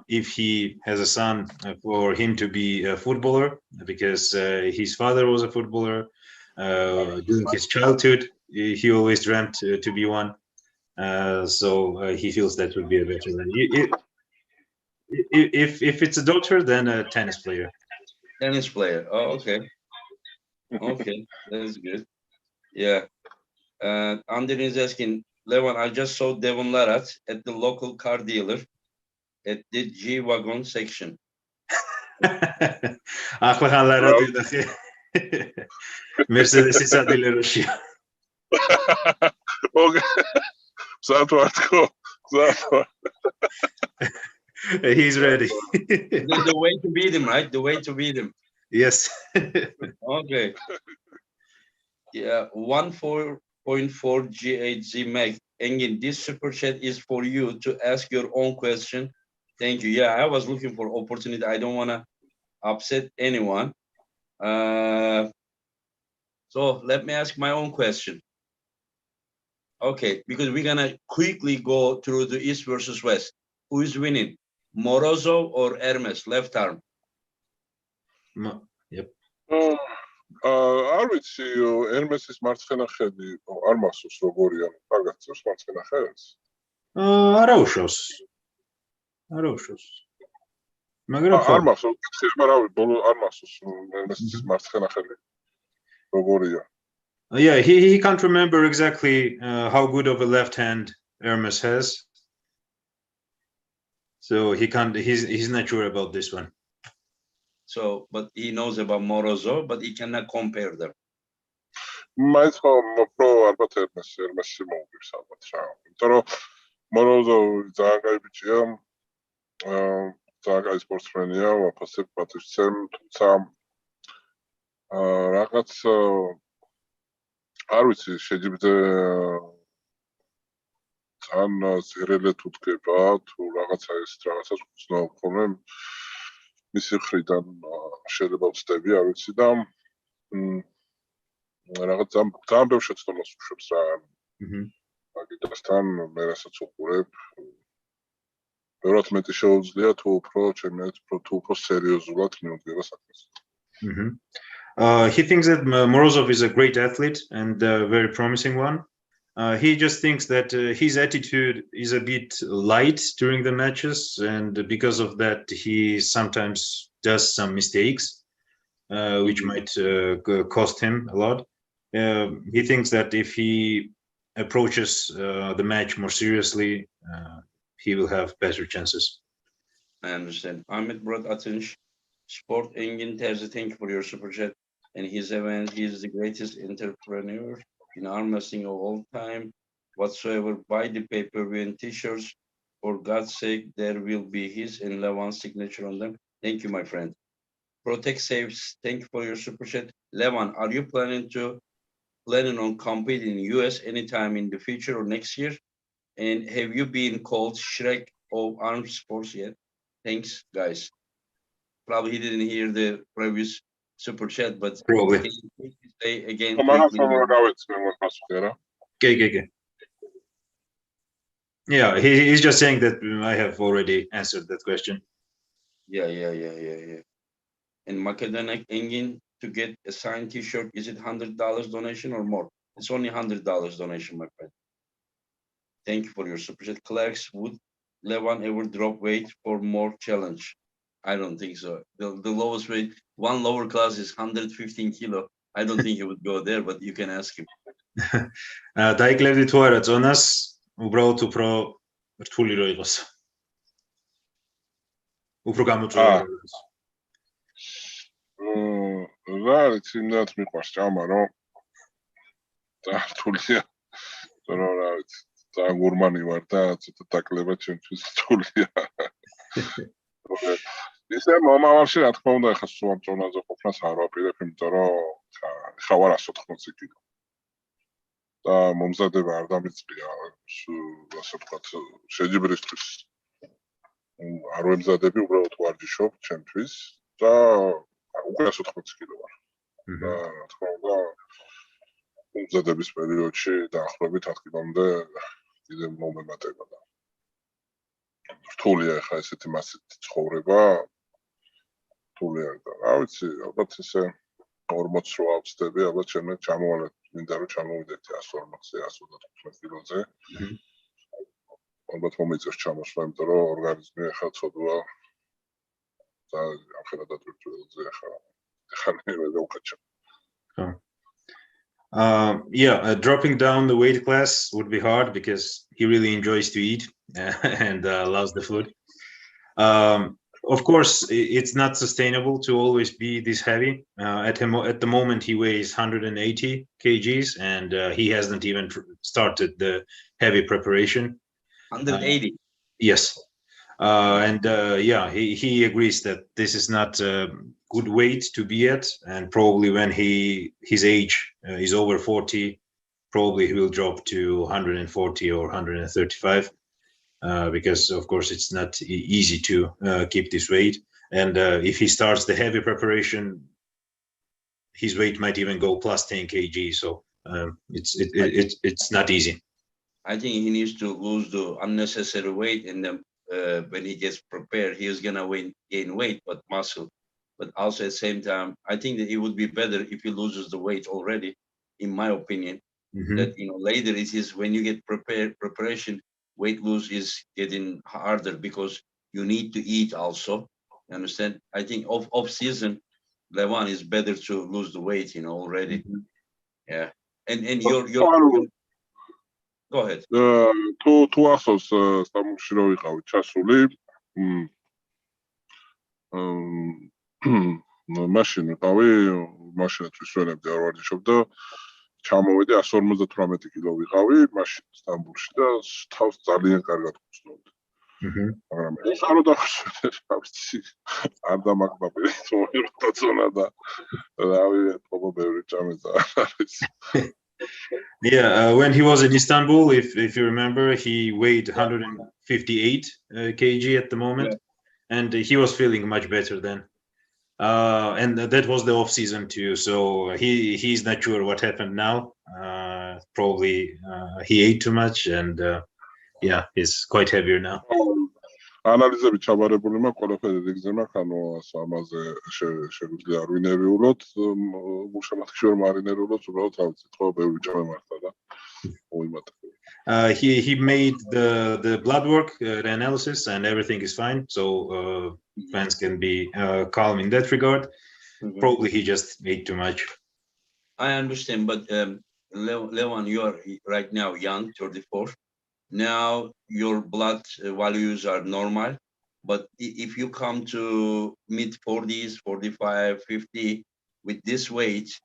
if he has a son for him to be a footballer, because his father was a footballer. During his childhood, he always dreamt to be one. So he feels that would be a better one. If it's a daughter, then a tennis player. Tennis player. Oh, okay. Okay, that's good. Yeah. Andrin is asking, Levan, I just saw Devon Larat at the local car dealer at the G-Wagon section. ახლა ლარატი და Mercedes-ის ადილეროში. Okay. Zatvartko. He's ready. The way to beat him, right? The way to beat him. Yes. Okay. Yeah, 14.4 GHZ Meg. Engin, this super chat is for you to ask your own question. Thank you. Yeah, I was looking for opportunity. I don't want to upset anyone. So let me ask my own question. Okay, because we're going to quickly go through the East versus West. Who is winning? Morozov or Hermes, left arm? Yep. არ ვიცი, ერმესის მარცხენა ხედი არ მასოს როგორია, აგაცებს მარცხენა ხედს? არა უშავს. მაგრამ არ მასოს, მაგრამ ბოლო არ მასოს ერმესის მარცხენა ხედი. როგორია? Yeah, he can't remember exactly how good of a left hand Hermes has. So he's not sure about this one. So, but he knows about Morozov, but he cannot compare them. მაინც pro ალბათ ერმესი მოუგებს ალბათ რა. იმიტომ რომ Morozov ძალიან კაი ბიჭია, ძალიან კაი სპორტსმენია, ვაფასებ პატივცემ, თუმცა რაღაც არ ვიცი, შეჯიბდე თან ზერელე თუ დგება, თუ რაღაცა ეს რაღაცას უცნობ ხოლმე მისი მხრიდან შეიძლება ვწდები, არ ვიცი და რაღაც ძალიან ბევრ შეცდომას უშვებს რა. მაგიტასთან მე რასაც უყურებ, ბევრად მეტი შეუძლია თუ უფრო სერიოზულად მიუძღება საქმეს. He thinks that Morozov is a great athlete and a very promising one. He just thinks that his attitude is a bit light during the matches, and because of that, he sometimes does some mistakes, which might cost him a lot. He thinks that if he approaches the match more seriously, he will have better chances. I understand. Ahmet Murat Atınç, Sport Engin Terzi, thank you for your super chat. And his event, he is the greatest entrepreneur in arm wrestling of all time. Whatsoever, buy the pay-per-view and t-shirts. For God's sake, there will be his and Levan's signature on them. Thank you, my friend. Protect Saves, thank you for your super chat. Levan, are you planning on competing in US anytime in the future or next year? And have you been called Shrek of armed sports yet? Thanks, guys. Probably he didn't hear the previous super chat, but Probably. can you please say again მაგას quickly? გავეც მე მოსასწრე რა. Okay. Yeah, he's just saying that I have already answered that question. Yeah. And Makedonek Engin, to get a signed t-shirt, is it $100 donation or more? It's only $100 donation, my friend. Thank you for your super chat. Clarks, would Levan ever drop weight for more challenge? I don't think so. The lowest weight, one lower class is 115 kilo. I don't think he would go there, but you can ask him. დაიკლევდი თუ არა წონას, უბრალოდ უფრო რთული რო იყოს. უფრო გამოწვეული რო იყოს. რა არის იმდანაც მიყვარს ჭამა რომ რთულია. რომ რა ვიცი, ძალიან გურმანი ვარ და ცოტა დაკლება ჩემთვის რთულია. ისე მომავალში რა თქმა უნდა ახლა სულ ამ წონაზე ყოფნას არ ვაპირებ, იმიტომ რომ ხა ვარ 180 კილო. და მომზადება არ დამიწყია, ასე ვთქვათ, შეჯიბრისთვის. არ ვემზადები, უბრალოდ ვარჯიშობ ჩემთვის და უკვე 180 კილო ვარ. და რა თქმა უნდა მომზადების პერიოდში დაახლოებით 10 კილომდე კიდე მომემატება და რთულია ხა ესეთი მასეთი ცხოვრება. რთულია და რა ვიცი, ალბათ ისე 48 ვწდები, ალბათ ჩემი ჩამოვალეთ, მინდა რომ ჩამოვიდეთ 140-ზე, 115 კილოზე. ალბათ მომიწევს ჩამოსვლა, იმიტომ რომ ორგანიზმი ახლა ცოდვა და ამხელა დატვირთულზე ახლა მე უკაჩა. Yeah, dropping down the weight class would be hard because he really enjoys to eat and loves the food. Of course, it's not sustainable to always be this heavy. At the moment, he weighs 180 kgs, and he hasn't even started the heavy preparation. 180. Yes. Yeah, he agrees that this is not a good weight to be at, and probably when his age is over 40, probably he will drop to 140 or 135, because of course it's not easy to keep this weight. And if he starts the heavy preparation, his weight might even go plus 10 kg. So it's not easy. I think he needs to lose the unnecessary weight, and then when he gets prepared, he is gonna gain weight, but muscle. But also at the same time, I think that it would be better if he loses the weight already, in my opinion. That later it is when you get preparation, weight loss is getting harder because you need to eat also. You understand? I think off season, Levan is better to lose the weight, already. Yeah. And your go ahead. თუ ახსოვს სტამბულში რო ვიყავით ჩასული, მაშინ ვიყავი, მაშინაც ვისვენებდი არ ვარჯიშობ და ჩამოვედი 158 კილო ვიყავი მაშინ სტამბულში და თავს ძალიან კარგად ვწვდოდი. მაგრამ ეს არ დავხვდე, რა ვიცი, არ დამაკმაყოფილე თუმცა ზონა და რავი, თქო ბევრი ჭამედა არის. Yeah, when he was in Istanbul, if you remember, he weighed 158 kg at the moment, and he was feeling much better then. And that was the off season too, so he's not sure what happened now. Probably he ate too much, and yeah, he's quite heavier now. ანალიზები ჩაბარებული მაქვს ყველაფერი რიგზე მაქვს, ანუ ამაზე შეგვიძლია არ ვინერიულოთ, მუშამათში ვერ მარინერიულოთ, უბრალოდ რა ვიცი, თქო ბევრი ჭამე მართა და მოიმატა. He made the blood work, the analysis, and everything is fine. So fans can be calm in that regard. Probably he just ate too much. I understand, but Levan, you are right now young, 34. Now your blood values are normal, but if you come to mid 40s, 45, 50 with this weight,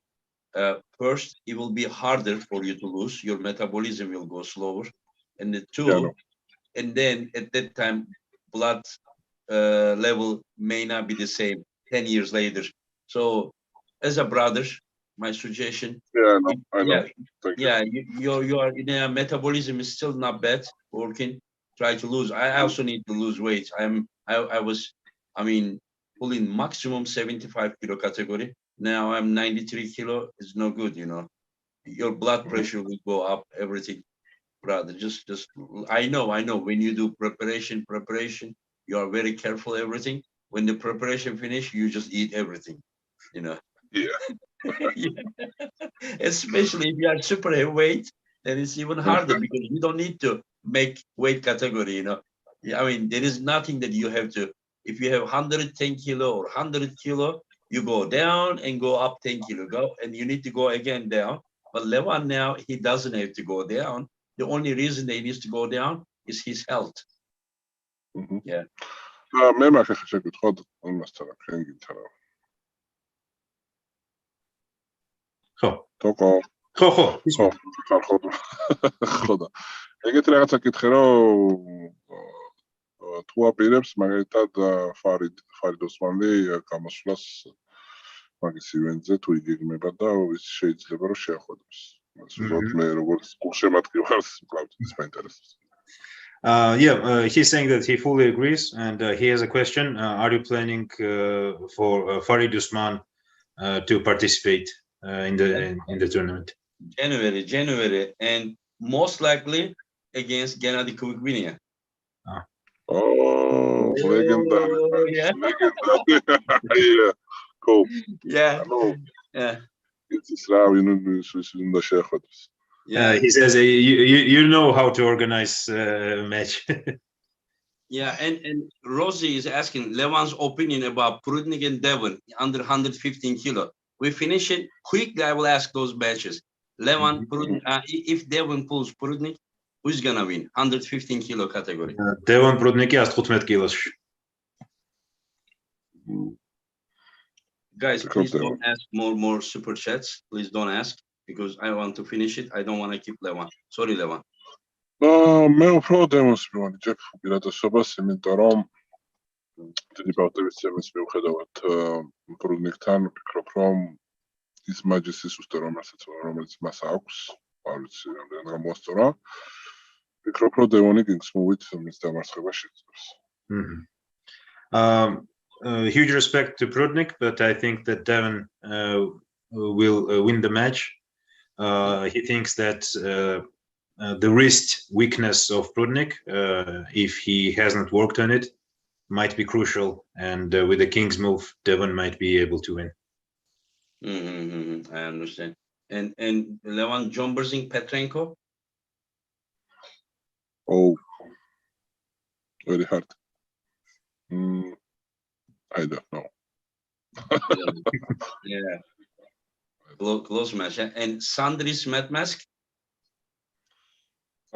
first it will be harder for you to lose. Your metabolism will go slower, and the two, and then at that time, blood level may not be the same 10 years later. So, as a brother, my suggestion. Yeah, I know. Your metabolism is still not bad. Working, try to lose. I also need to lose weight. I was pulling maximum 75 kilo category. Now I'm 93 kilo. It's no good, you know. Your blood pressure will go up. Everything, brother. Just I know. When you do preparation, you are very careful. Everything. When the preparation finish, you just eat everything. You know. Yeah. Especially if you are super heavyweight, then it's even harder because you don't need to make weight category, you know. I mean, there is nothing that you have to. If you have 110 kilo or 100 kilo, you go down and go up 10 kilo, and you need to go again down. But Levan now, he doesn't have to go down. The only reason that he needs to go down is his health. Yeah. მე მაგ ახლა შეგვითხოვთ იმასთან შენ გითხრა. ხო და ეგეთ რაღაცა კითხე რომ თუ აპირებს მაგალითად ფარიდ ოსმანი გამოსვლას მაგის ივენტზე თუ იგეგმება და ის შეიძლება რომ შეახვედროს. უბრალოდ მე როგორც გულშემატკივარს ვკლავთ ის მაინტერესებს. He's saying that he fully agrees, and he has a question. Are you planning for Farid Usman to participate in the tournament? January, and most likely against Gennady Kuvigvinia. Oh, legendary. Yeah. Yeah, cool. Yeah. It's how you know Yeah, he says you know how to organize a match. Yeah, and Rosie is asking Levan's opinion about Prudnik and Devon under 115 kilo. We finish it quickly. I will ask those matches. Levan, Prudnik, if Devon pulls Prudnik, who's gonna win? 115 kilo category. Devon Prudniki 115 kilos. Guys, please don't ask more super chats. Please don't ask because I want to finish it. I don't want to keep Levan. Sorry, Levan. მე უფრო დემონსტრირებდი ჯეფ უპირატესობას, იმიტომ რომ დიდი ბავშვების ცემის მიუხედავად პრუდნიკთან ვფიქრობ, რომ ის მაჯისის უსტე რომელიც მას აქვს, არ ვიცი რამდენი გამოსწორა, ვფიქრობ, რომ დევონი კინგსმოვით მის დამარცხებას შეძლებს. Huge respect to Prudnik, but I think that Devon will win the match. He thinks that the wrist weakness of Prudnik, if he hasn't worked on it, might be crucial, and with the king's move, Devon might be able to win. I understand. And Levan Jomberzing Petrenko? Oh, very hard. I don't know. Yeah. Close match. And Sandris Metmask?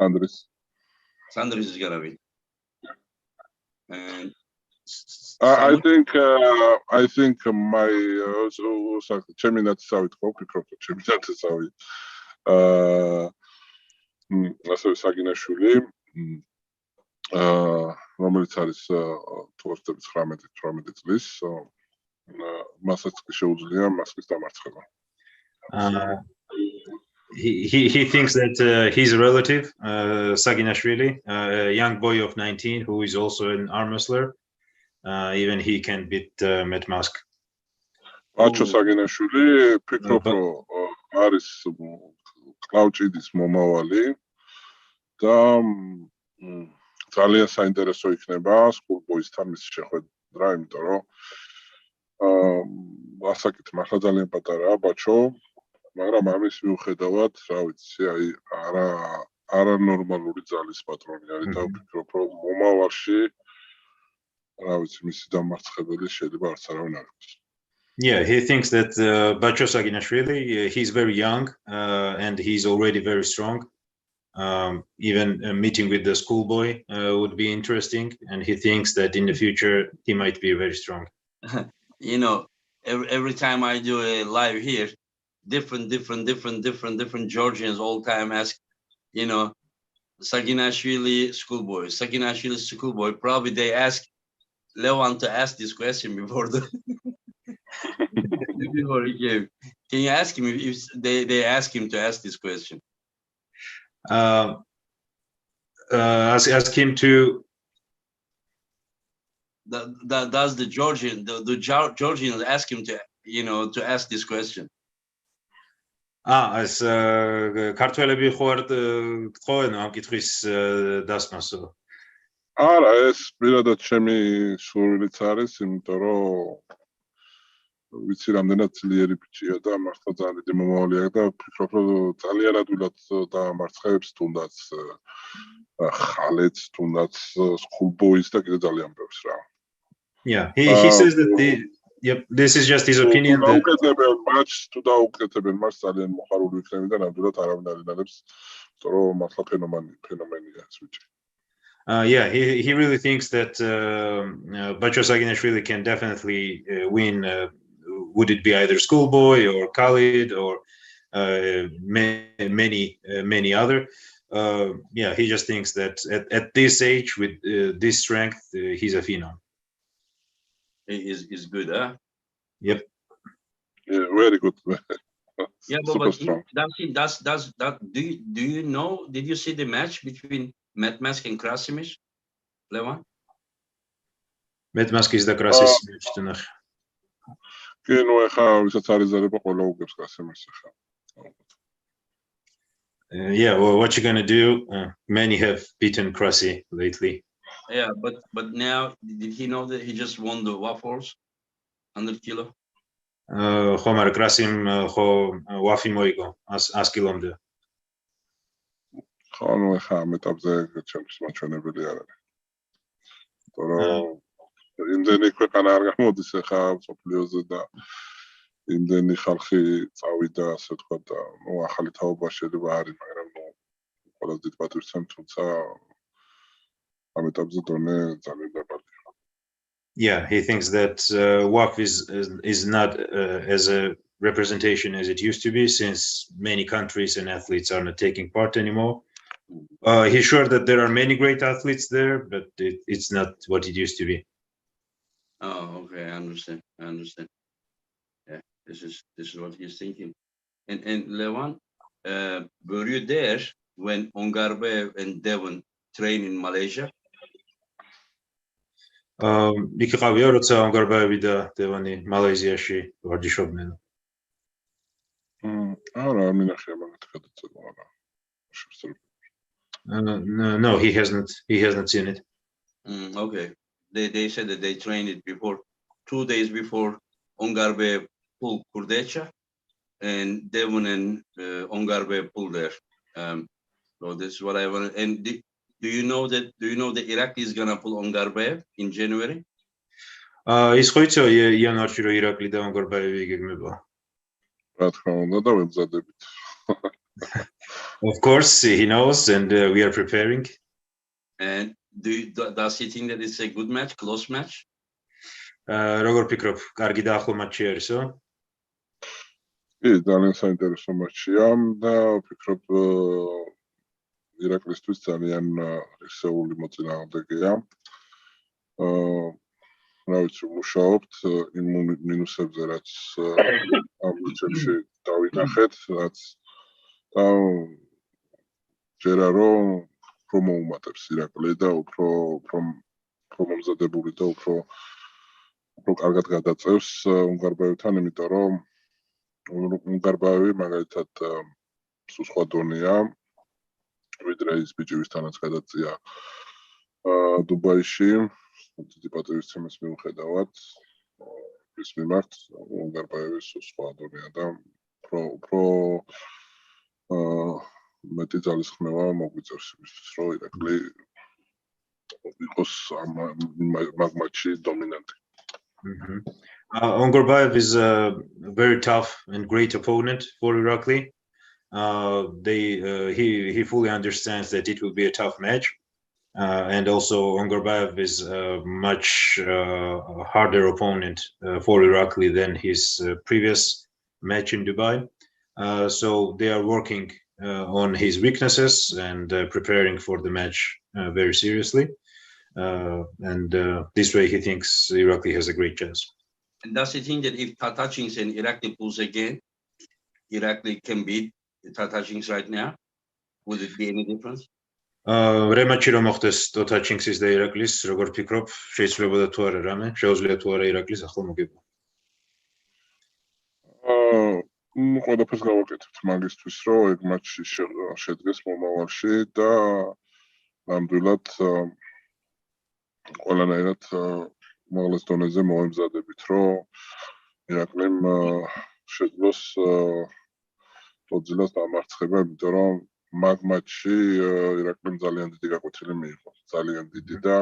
Sandris is gonna win. And I think my ჩემი სავით ხო ვფიქრობ, ჩემი სავით. ასევე საგინაშვილი, რომელიც არის 19-18 წლის, მასაც შეუძლია მასკის დამარცხება. He thinks that his relative, Saginashvili, a young boy of 19 who is also an arm wrestler, even he can beat Metmask. Acho Saginashvili, ვფიქრობ, რომ არის კლავჭიდის მომავალი და ძალიან საინტერესო იქნება სკულბოისთან მის შეხვედრა, იმიტომ რომ ასაკით მართლა ძალიან პატარაა ბაჩო, მაგრამ ამის მიუხედავად, რა ვიცი, აი არანორმალური ძალის პატრონი არის და ვფიქრობ, რომ მომავალში რა ვიცი, მისი დამარცხებელი შეიძლება არც არავინ არ იყოს. Yeah, he thinks that Bacho Saginashvili, he's very young and he's already very strong. Even meeting with the schoolboy would be interesting, and he thinks that in the future he might be very strong. You know, every time I do a live here, different Georgians all time ask, you know, Saginashvili schoolboy. Probably they ask Levan to ask this question before before he came. Can you ask him if they ask him to ask this question? Ask him to. Does the Georgians ask him to, you know, to ask this question? As ქართველები ხوار გთხოვენ ამ კითხვის დასმასო. არა, ეს პირადად ჩემი სურვილიც არის, იმიტომ რომ ვიცი რამდენად ძლიერი ბიჭია და მართლა ძალიან დიდი მომავალი აქვს და ვფიქრობ, რომ ძალიან ადვილად დაამარცხებს თუნდაც ხალეთს, თუნდაც schoolboys და კიდე ძალიან ბევრს რა. Yeah, he says that this is just his opinion. თუ დაუკეთებენ მატჩს ძალიან მოხარული იქნება და ნამდვილად არავინ არ ინადებს, იმიტომ რომ მართლა ფენომენია ეს ბიჭი. Yeah, he really thinks that Bacho Saginashvili can definitely win. Would it be either schoolboy or Khalid or many other? Yeah, he just thinks that at this age with this strength, he's a phenom. Is good, huh? Yep. Yeah, very good. Yeah, but do you know? Did you see the match between Metmask and Krasimish, Levan? Metmask is the Krasis match tonight. კი, ნუ ეხა ვისაც არის ზარება ყველა უგებს Krasimish ახლა. Yeah, well, what you gonna do? Many have beaten Krasi lately. Yeah, but now did he know that he just won the waffles 100 kilo? Khomar Krasim kho wafi moigo 100 kilomde. ხო, ნუ ეხა ამ ეტაპზე ჩემთვის მაჩვენებელი არ არის. თორემ იმდენი ქვეყანა არ გამოდის ეხა სოფლიოზე და იმდენი ხალხი წავიდა, ასე ვთქვათ, და ნუ ახალი თაობა შეიძლება არის, მაგრამ ნუ ყველაზე დიდ პატივცემ, თუმცა ამ ეტაპზე დონე ძალიან დაბალია. Yeah, he thinks that WAF is not as a representation as it used to be, since many countries and athletes are not taking part anymore. He's sure that there are many great athletes there, but it's not what it used to be. Oh, okay, I understand. Yeah, this is what he's thinking. And Levan, were you there when Ongarbev and Devon train in Malaysia? იქ ყავია როცა ონგარბაევი და დევანი მალაიზიაში ვარჯიშობდნენ. არა, არ მინახია მაგათ გადაცემა, არა. No, he hasn't seen it. Okay. They said that they trained it before, 2 days before Ongarbev pulled Kurdecha, and Devon and Ongarbev pulled there. So this is what I want. And do you know that Iraqi is gonna pull Ongarbev in January? ის ხო იცი იანვარში რომ ირაკლი და ონგარბაევი იგეგმება. რა თქმა უნდა და ვემზადებით. Of course he knows, and we are preparing. And does he think that it's a good match, close match? როგორ ფიქრობ, კარგი და ახლო მატჩი არისო? კი, ძალიან საინტერესო მატჩია და ვფიქრობ ირაკლისთვის ძალიან რისეული მოწინააღმდეგეა. რა ვიცი, მუშაობთ იმ მინუსებზე, რაც ამ მატჩებში დავინახეთ, რაც და ჯერა რომ უფრო მოუმატებს ირაკლი და უფრო მომზადებული და უფრო კარგად გადაწევს უნგარბაევთან, იმიტომ რომ უნგარბაევი მაგალითად სხვა დონეა, ვიდრე ის ბიჭი, ვისთანაც გადაწია დუბაიში დიდი პატივისცემის მიუხედავად ის მიმართ უნგარბაევის სხვა დონეა და უფრო მეტი ძალისხმევა მოგვიწევს იმისთვის, რომ ირაკლი იყოს ამ მაგმატში დომინანტი. Ongurbayev is a very tough and great opponent for Irakli. He fully understands that it will be a tough match, and also Ongurbayev is a much harder opponent for Irakli than his previous match in Dubai. So they are working on his weaknesses and preparing for the match very seriously. And this way he thinks Irakli has a great chance. And does he think that if Tatachings and Irakli pulls again, Irakli can beat the Tatachings right now? Would it be any difference? რემატჩი რომ მოხდეს ტოთაჩინგსის და ირაკლის, როგორ ფიქრობ, შეიძლებოდა თუ არა რამე? შეუძლია თუ არა ირაკლის ახლა მოგება? ყველაფერს გავაკეთებთ მაგისთვის, რომ ეგ მატჩი შედგეს მომავალში და ნამდვილად ყველანაირად უმაღლეს დონეზე მოემზადებით, რომ ირაკლიმ შეძლოს ტოძილას დამარცხება, იმიტომ რომ მაგ მატჩში ირაკლიმ ძალიან დიდი გაკვეთილი მიიღო, ძალიან დიდი და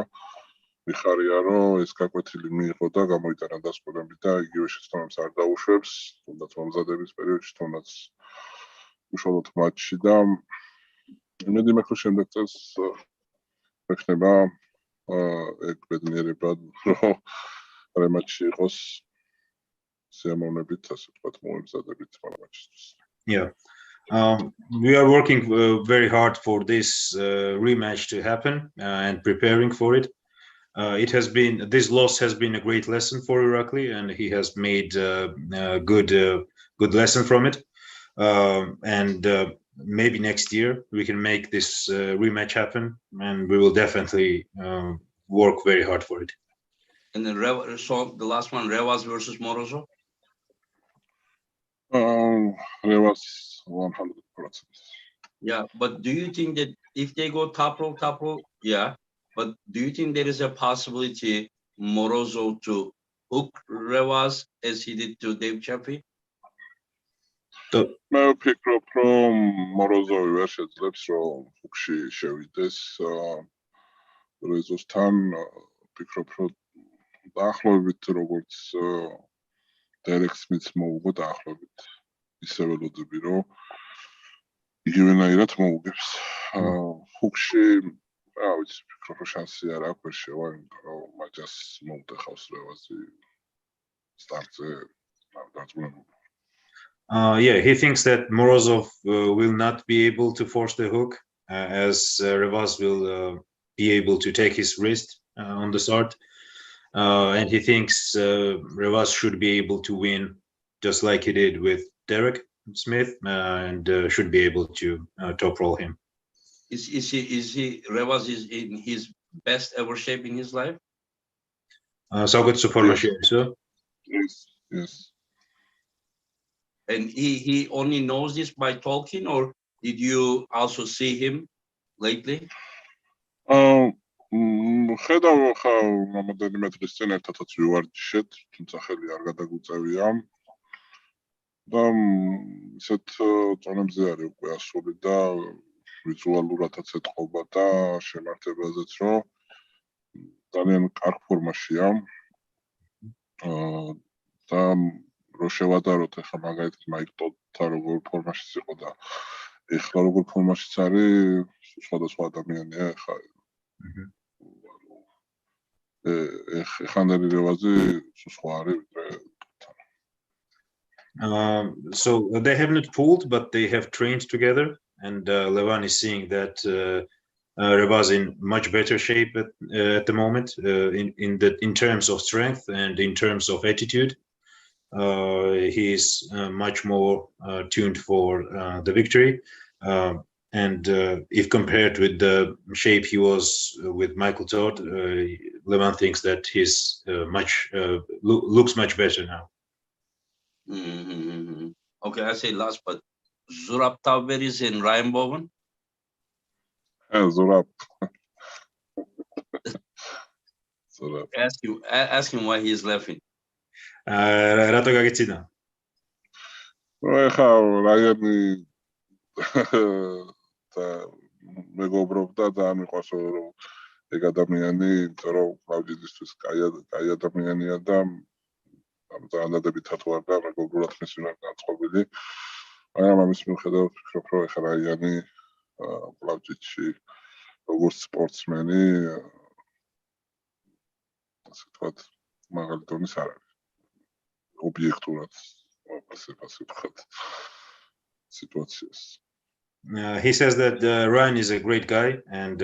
მიხარია, რომ ეს გაკვეთილი მიიღო და გამოიტანა დასკვნები და იგივე შეცდომებს არ დაუშვებს, თუნდაც მომზადების პერიოდში, თუნდაც უშუალოდ მატჩში და იმედი მაქვს, რომ შემდეგ წელს ექნება ეგ ბედნიერება, რომ რემატჩი იყოს სიამოვნებით, ასე ვთქვათ, მოემზადებით მატჩისთვის. Yeah. We are working very hard for this rematch to happen and preparing for it. This loss has been a great lesson for Irakli, and he has made a good lesson from it. And maybe next year we can make this rematch happen, and we will definitely work very hard for it. And then so the last one, Revas versus Morozov? Revas 100%. Yeah, but do you think that if they go top row, yeah, but do you think there is a possibility Morozov to hook Revas as he did to Dave Chappie? მე ვფიქრობ, რომ მოროზოვი ვერ შეძლებს, რომ ჰუკში შევიდეს რეზოსთან. ვფიქრობ, რომ დაახლოებით როგორც დერეკ სმითს მოუგო დაახლოებით ისევე ლოდები, რომ იგივენაირად მოუგებს. ჰუკში რა ვიცი, ვფიქრობ, რომ შანსი არ აქვს, ვერ შევა, იმიტომ რომ მაჯას მოუტეხავს რევაზი სტარტზე დაწუნებულ. Yeah, he thinks that Morozov will not be able to force the hook, as Revas will be able to take his wrist on the start. And he thinks Revas should be able to win just like he did with Derek Smith, and should be able to top roll him. Is he Revas is in his best ever shape in his life? So good support, so Yes. And he only knows this by talking, or did you also see him lately? ხედავ ხა რამოდენიმე დღის წინ ერთადაც ვივარჯიშეთ, თუმცა ხელი არ გადაგუწევია. და ისეთ წონებზე არის უკვე ასული და ვიზუალურადაც ეთყობა და შემართებაზეც, რომ ძალიან კარგ ფორმაშია. და რო შევადაროთ ახლა მაგალითად მაიკ ტოდთან როგორ ფორმაშიც იყო და ეხლა როგორ ფორმაშიც არის, სხვადასხვა ადამიანია ახლა. ეხანდელი რევაზი სხვა არის ვიდრე ტოდთან. So they have not pulled, but they have trained together, and Levan is seeing that Revaz in much better shape at the moment in terms of strength and in terms of attitude. He is much more tuned for the victory, and if compared with the shape he was with Michael Todd, Levan thinks that he's looks much better now. Okay, I say last, but Zurab Tavberiz and Ryan Bowen? Zurab. So Ask him why he's laughing. რატო გაგეცინა? ეხა რაიონი და მეგობრობდა ძალიან მიყვარს რომ ეგ ადამიანი, იმიტომ რომ კლავდიდისთვის კაი ადამიანია და ძალიან დადებითად ვარ და მეგობრულად მისი ვარ განწყობილი. მაგრამ ამის მიუხედავად ვფიქრობ, რომ ეხა რაიონი კლავდიდში როგორც სპორტსმენი ასე ვთქვათ, მაღალი დონის არ არის. ობიექტურად ასე ვთქვათ სიტუაციას. He says that Ryan is a great guy and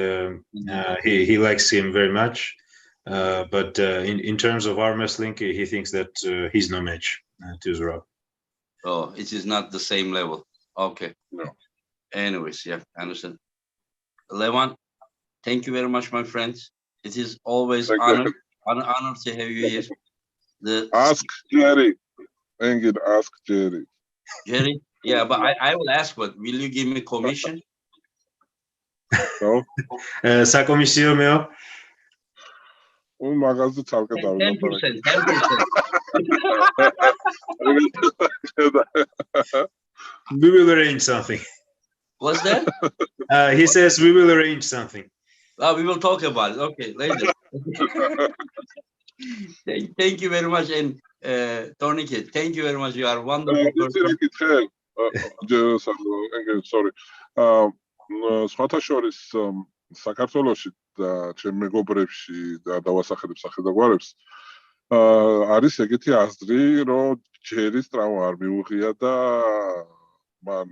he likes him very much. But in terms of arm wrestling, he thinks that he's no match to Zurab. Oh, it is not the same level. Okay. No. Anyways, yeah, I understand. Levan, thank you very much, my friends. It is always honor to have you here. Ask Jerry. Engin, ask Jerry. Jerry? Yeah, but I will ask, but will you give me commission? No? Საკომისიო მეო? მაგაზე ცალკე 10%. We will arrange something. What's that? He says we will arrange something. Oh, we will talk about it. Okay, later. Thank you very much. And Tornike, thank you very much. You are a wonderful person. Sorry. სხვათა შორის საქართველოში და ჩემ მეგობრებში და დავასახელებ სახელდაგვარებს არის ეგეთი აზრი, რომ ჯერის ტრავმა არ მიუღია და მან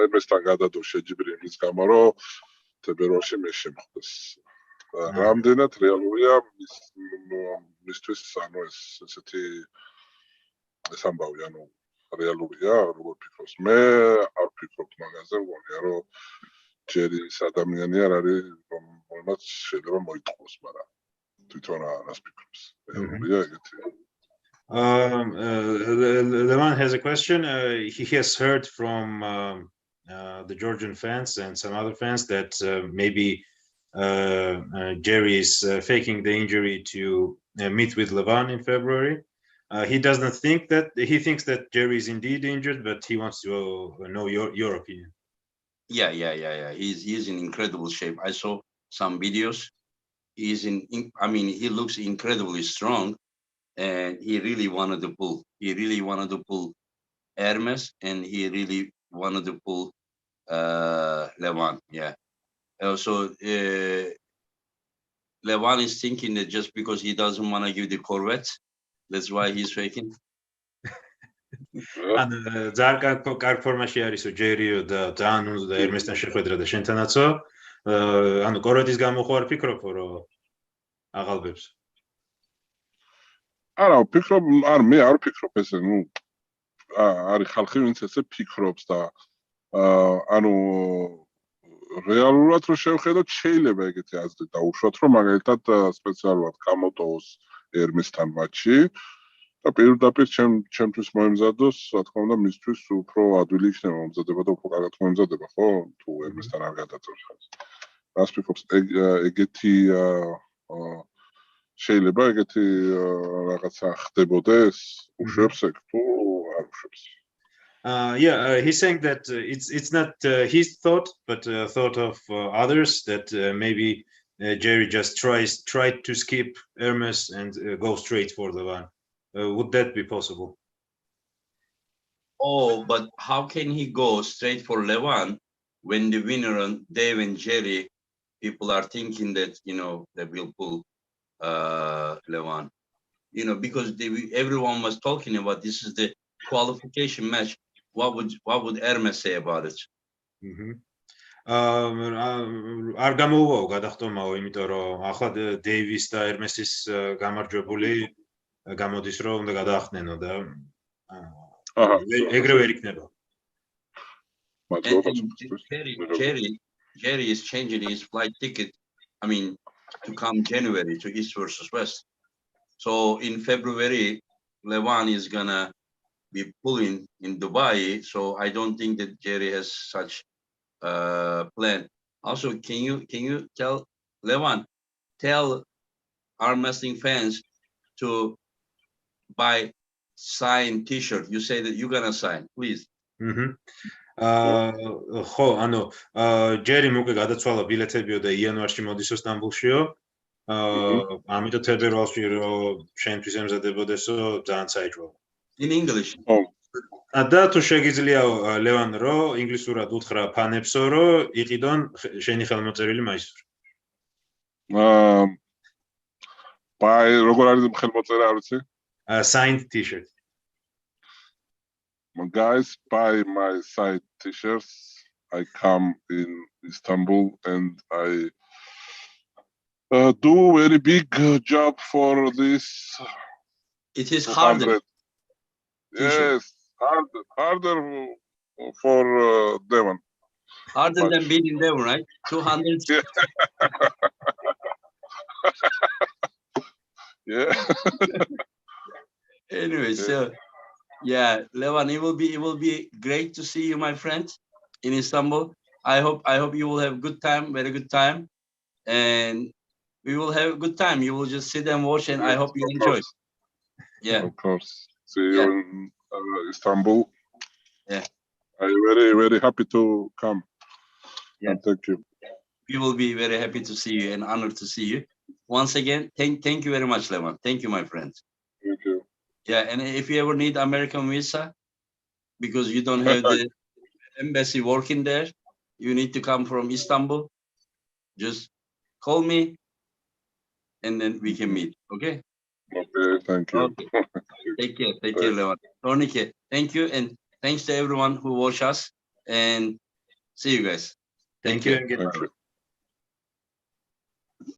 ემესთან გადადო შეჯიბრი იმის გამო, რომ თებერვალში მე შემხვდეს. რამდენად რეალურია მისთვის ანუ ეს ესეთი ეს ამბავი, ანუ რეალურია, როგორ ფიქრობს? მე არ ვფიქრობ მაგაზე, მგონია, რომ ჯერის ადამიანი არ არის, რომელმაც შეიძლება მოიტყოს, მაგრამ თვითონ არას ფიქრობს. რეალურია ეგეთი. Levan has a question. He has heard from the Georgian fans and some other fans that maybe Jerry is faking the injury to meet with Levan in February. He doesn't think that. He thinks that Jerry is indeed injured, but he wants to know your opinion. Yeah. He's in incredible shape. I saw some videos. He looks incredibly strong, and he really wanted to pull. He really wanted to pull Hermes, and he really wanted to pull Levan. Yeah. So Levan is thinking that just because he doesn't want to give the Corvette, that's why he's faking. ან ძალიან კარგ ფორმაში არისო ჯერიო და ძალიან უნდა ერმესთან შეხვედრა და შენთანაცო. ანუ კორვეტის გამო ხო არ ფიქრობ, რომ აღალბებს? არა, ვფიქრობ, მე არ ვფიქრობ ესე, არის ხალხი, ვინც ესე ფიქრობს და ანუ რეალურად რო შევხედოთ, შეიძლება ეგეთი აზრი დაუშვათ, რომ მაგალითად სპეციალურად გამოტოვოს ერმესთან მატჩი და პირდაპირ ჩემთვის მოემზადოს, რა თქმა უნდა, მისთვის უფრო ადვილი იქნება მომზადება და უფრო კარგად მოემზადება, ხო? თუ ერმესთან არ გადაწევს ხალხს. რას ფიქრობს, ეგეთი შეიძლება ეგეთი რაღაცა ხდებოდეს? უშვებს ეგ თუ არ უშვებს? He's saying that it's not his thought, but thought of others that maybe Jerry just tried to skip Hermes and go straight for Levan. Would that be possible? Oh, but how can he go straight for Levan when the winner on Dave and Jerry, people are thinking that, they will pull Levan. Because everyone was talking about this is the qualification match. What would Hermes say about it? არ გამოუვაო გადახტომაო, იმიტომ რომ ახლა დეივის და ერმესის გამარჯვებული გამოდის რომ უნდა გადაახტნენო და ეგრევე ვერ იქნება. Jerry is changing his flight ticket, to come January to East versus West. So in February, Levan is gonna be pulling in Dubai. So I don't think that Jerry has such plan. Also, can you tell Levan, arm wrestling fans to buy signed T-shirt. You say that you're gonna sign, please. ხო, ანუ ჯერ იმ უკვე გადაცვალა ბილეთებიო და იანვარში მოდისო სტამბულშიო. ამიტომ თებერვალში რომ შენთვის ემზადებოდესო ძალიან საჭირო. In English. და თუ შეგიძლია ლევან რომ ინგლისურად უთხრა ფანებსო რომ იყიდონ შენი ხელმოწერილი მაისური. Buy როგორ არის ხელმოწერა არ ვიცი? Signed T-shirt. Guys, buy my side T-shirts. I come in Istanbul and I do very big job for this. It is harder. Yes, harder for Levan. Harder than beating them, right? 200. Yeah. Anyway, so yeah, Levan, it will be great to see you, my friend, in Istanbul. I hope you will have good time, very good time, and we will have a good time. You will just sit and watch, and I hope you enjoy. Yeah, of course. See you in Istanbul. Yeah, I'm very, very happy to come. Yeah, and thank you. We will be very happy to see you and honored to see you. Once again, thank you very much, Levan. Thank you, my friend. Thank you. Yeah, and if you ever need American visa, because you don't have the embassy working there, you need to come from Istanbul, just call me, and then we can meet, okay? Okay, thank you. Okay. Take care, Levan. Tornike, thank you, and thanks to everyone who watched us, and see you guys. Thank you. Thank you.